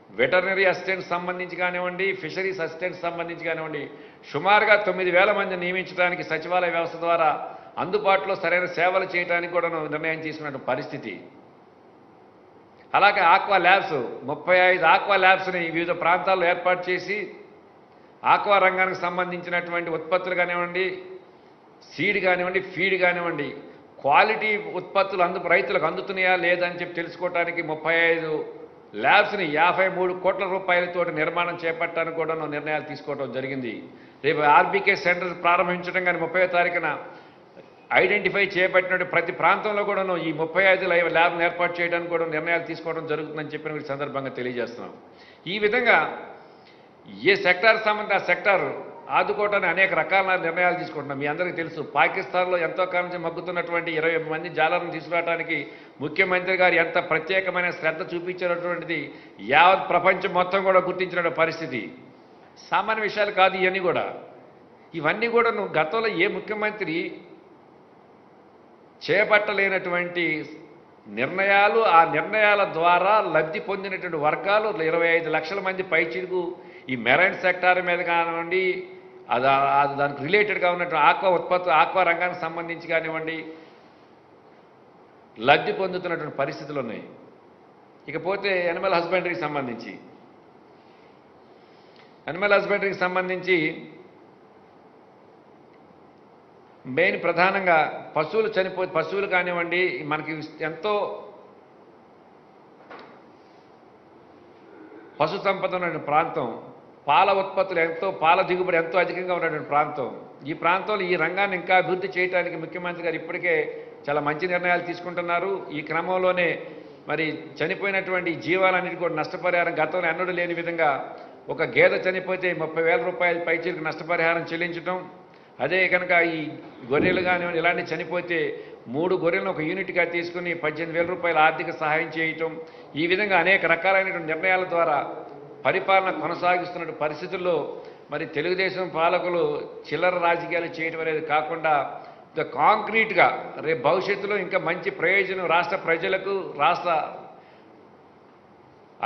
వెటర్నరీ అసిస్టెంట్స్ సంబంధించి కానివ్వండి, ఫిషరీస్ అసిస్టెంట్స్ సంబంధించి కానివ్వండి, సుమారుగా 9,000 మంది నియమించడానికి సచివాలయ వ్యవస్థ ద్వారా అందుబాటులో సరైన సేవలు చేయడానికి కూడా నిర్ణయం తీసుకున్న పరిస్థితి. అలాగే ఆక్వా ల్యాబ్స్ 35 ఆక్వా ల్యాబ్స్ని వివిధ ప్రాంతాల్లో ఏర్పాటు చేసి ఆక్వా రంగానికి సంబంధించినటువంటి ఉత్పత్తులు కానివ్వండి, సీడ్ కానివ్వండి, ఫీడ్ కానివ్వండి, క్వాలిటీ ఉత్పత్తులు రైతులకు అందుతున్నాయా లేదని చెప్పి తెలుసుకోవడానికి 35 ల్యాబ్స్ని 53 కోట్ల రూపాయలతో నిర్మాణం చేపట్టడానికి కూడా నిర్ణయాలు తీసుకోవడం జరిగింది. రేపు ఆర్బీకే సెంటర్ ప్రారంభించడం కానీ 30వ తారీఖున ఐడెంటిఫై చేపట్టినట్టు ప్రతి ప్రాంతంలో కూడాను ఈ 35 ల్యాబ్ను ఏర్పాటు చేయడానికి కూడా నిర్ణయాలు తీసుకోవడం జరుగుతుందని చెప్పిన సందర్భంగా తెలియజేస్తున్నాం. ఈ విధంగా ఏ సెక్టార్ సంబంధించి ఆ సెక్టార్ ఆదుకోవటానికి అనేక రకాల నిర్ణయాలు తీసుకుంటున్నాం. మీ అందరికీ తెలుసు, పాకిస్తాన్లో ఎంతో కాలం నుంచి మగ్గుతున్నటువంటి 20 మంది జాలర్లను తీసుకురావడానికి ముఖ్యమంత్రి గారు ఎంత ప్రత్యేకమైన శ్రద్ధ చూపించినటువంటిది యావత్ ప్రపంచం మొత్తం కూడా గుర్తించిన పరిస్థితి. సామాన్య విషయాలు కాదు ఇవన్నీ కూడా గతంలో ఏ ముఖ్యమంత్రి చేపట్టలేనటువంటి నిర్ణయాలు, ఆ నిర్ణయాల ద్వారా లబ్ధి పొందినటువంటి వర్గాలు 25 లక్షల మంది పైచిరుకు ఈ మెరైన్ సెక్టార్ మీద కానివ్వండి, దానికి రిలేటెడ్గా ఉన్నటువంటి ఆక్వా రంగానికి సంబంధించి కానివ్వండి లబ్ధి పొందుతున్నటువంటి పరిస్థితులు ఉన్నాయి. ఇకపోతే యానిమల్ హస్బెండరీకి సంబంధించి మెయిన్ ప్రధానంగా పశువులు కానివ్వండి, మనకి ఎంతో పశు సంపద ఉన్న ప్రాంతం, పాల ఉత్పత్తులు పాల దిగుబడి ఎంతో అధికంగా ఉన్నటువంటి ప్రాంతం. ఈ ప్రాంతంలో ఈ రంగాన్ని ఇంకా అభివృద్ధి చేయడానికి ముఖ్యమంత్రి గారు ఇప్పటికే చాలా మంచి నిర్ణయాలు తీసుకుంటున్నారు. ఈ క్రమంలోనే మరి చనిపోయినటువంటి జీవాలన్నిటి కూడా నష్టపరిహారం గతంలో ఎన్నడూ లేని విధంగా ఒక గేదె చనిపోతే 30,000 రూపాయల పైచిలకు నష్టపరిహారం చెల్లించడం, అదే కనుక ఈ గొర్రెలు కానివ్వండి ఇలాంటివి చనిపోతే 3 గొర్రెలను ఒక యూనిట్గా తీసుకుని 18,000 రూపాయల ఆర్థిక సహాయం చేయటం, ఈ విధంగా అనేక రకాలైనటువంటి నిర్ణయాల ద్వారా పరిపాలన కొనసాగిస్తున్న పరిస్థితుల్లో మరి తెలుగుదేశం పాలకులు చిల్లర రాజకీయాలు చేయడం అనేది కాకుండా కాంక్రీట్గా రేపు భవిష్యత్తులో ఇంకా మంచి ప్రయోజనం రాష్ట్ర ప్రజలకు, రాష్ట్ర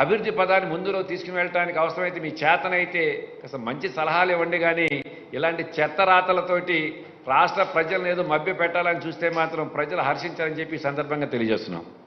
అభివృద్ధి పదాన్ని ముందులో తీసుకుని వెళ్ళడానికి అవసరమైతే మీ చేతనైతే అసలు మంచి సలహాలు ఇవ్వండి. కానీ ఇలాంటి చెత్త రాతలతోటి రాష్ట్ర ప్రజలను ఏదో మభ్య పెట్టాలని చూస్తే మాత్రం ప్రజలు హర్షించాలని చెప్పి ఈ సందర్భంగా తెలియజేస్తున్నాం.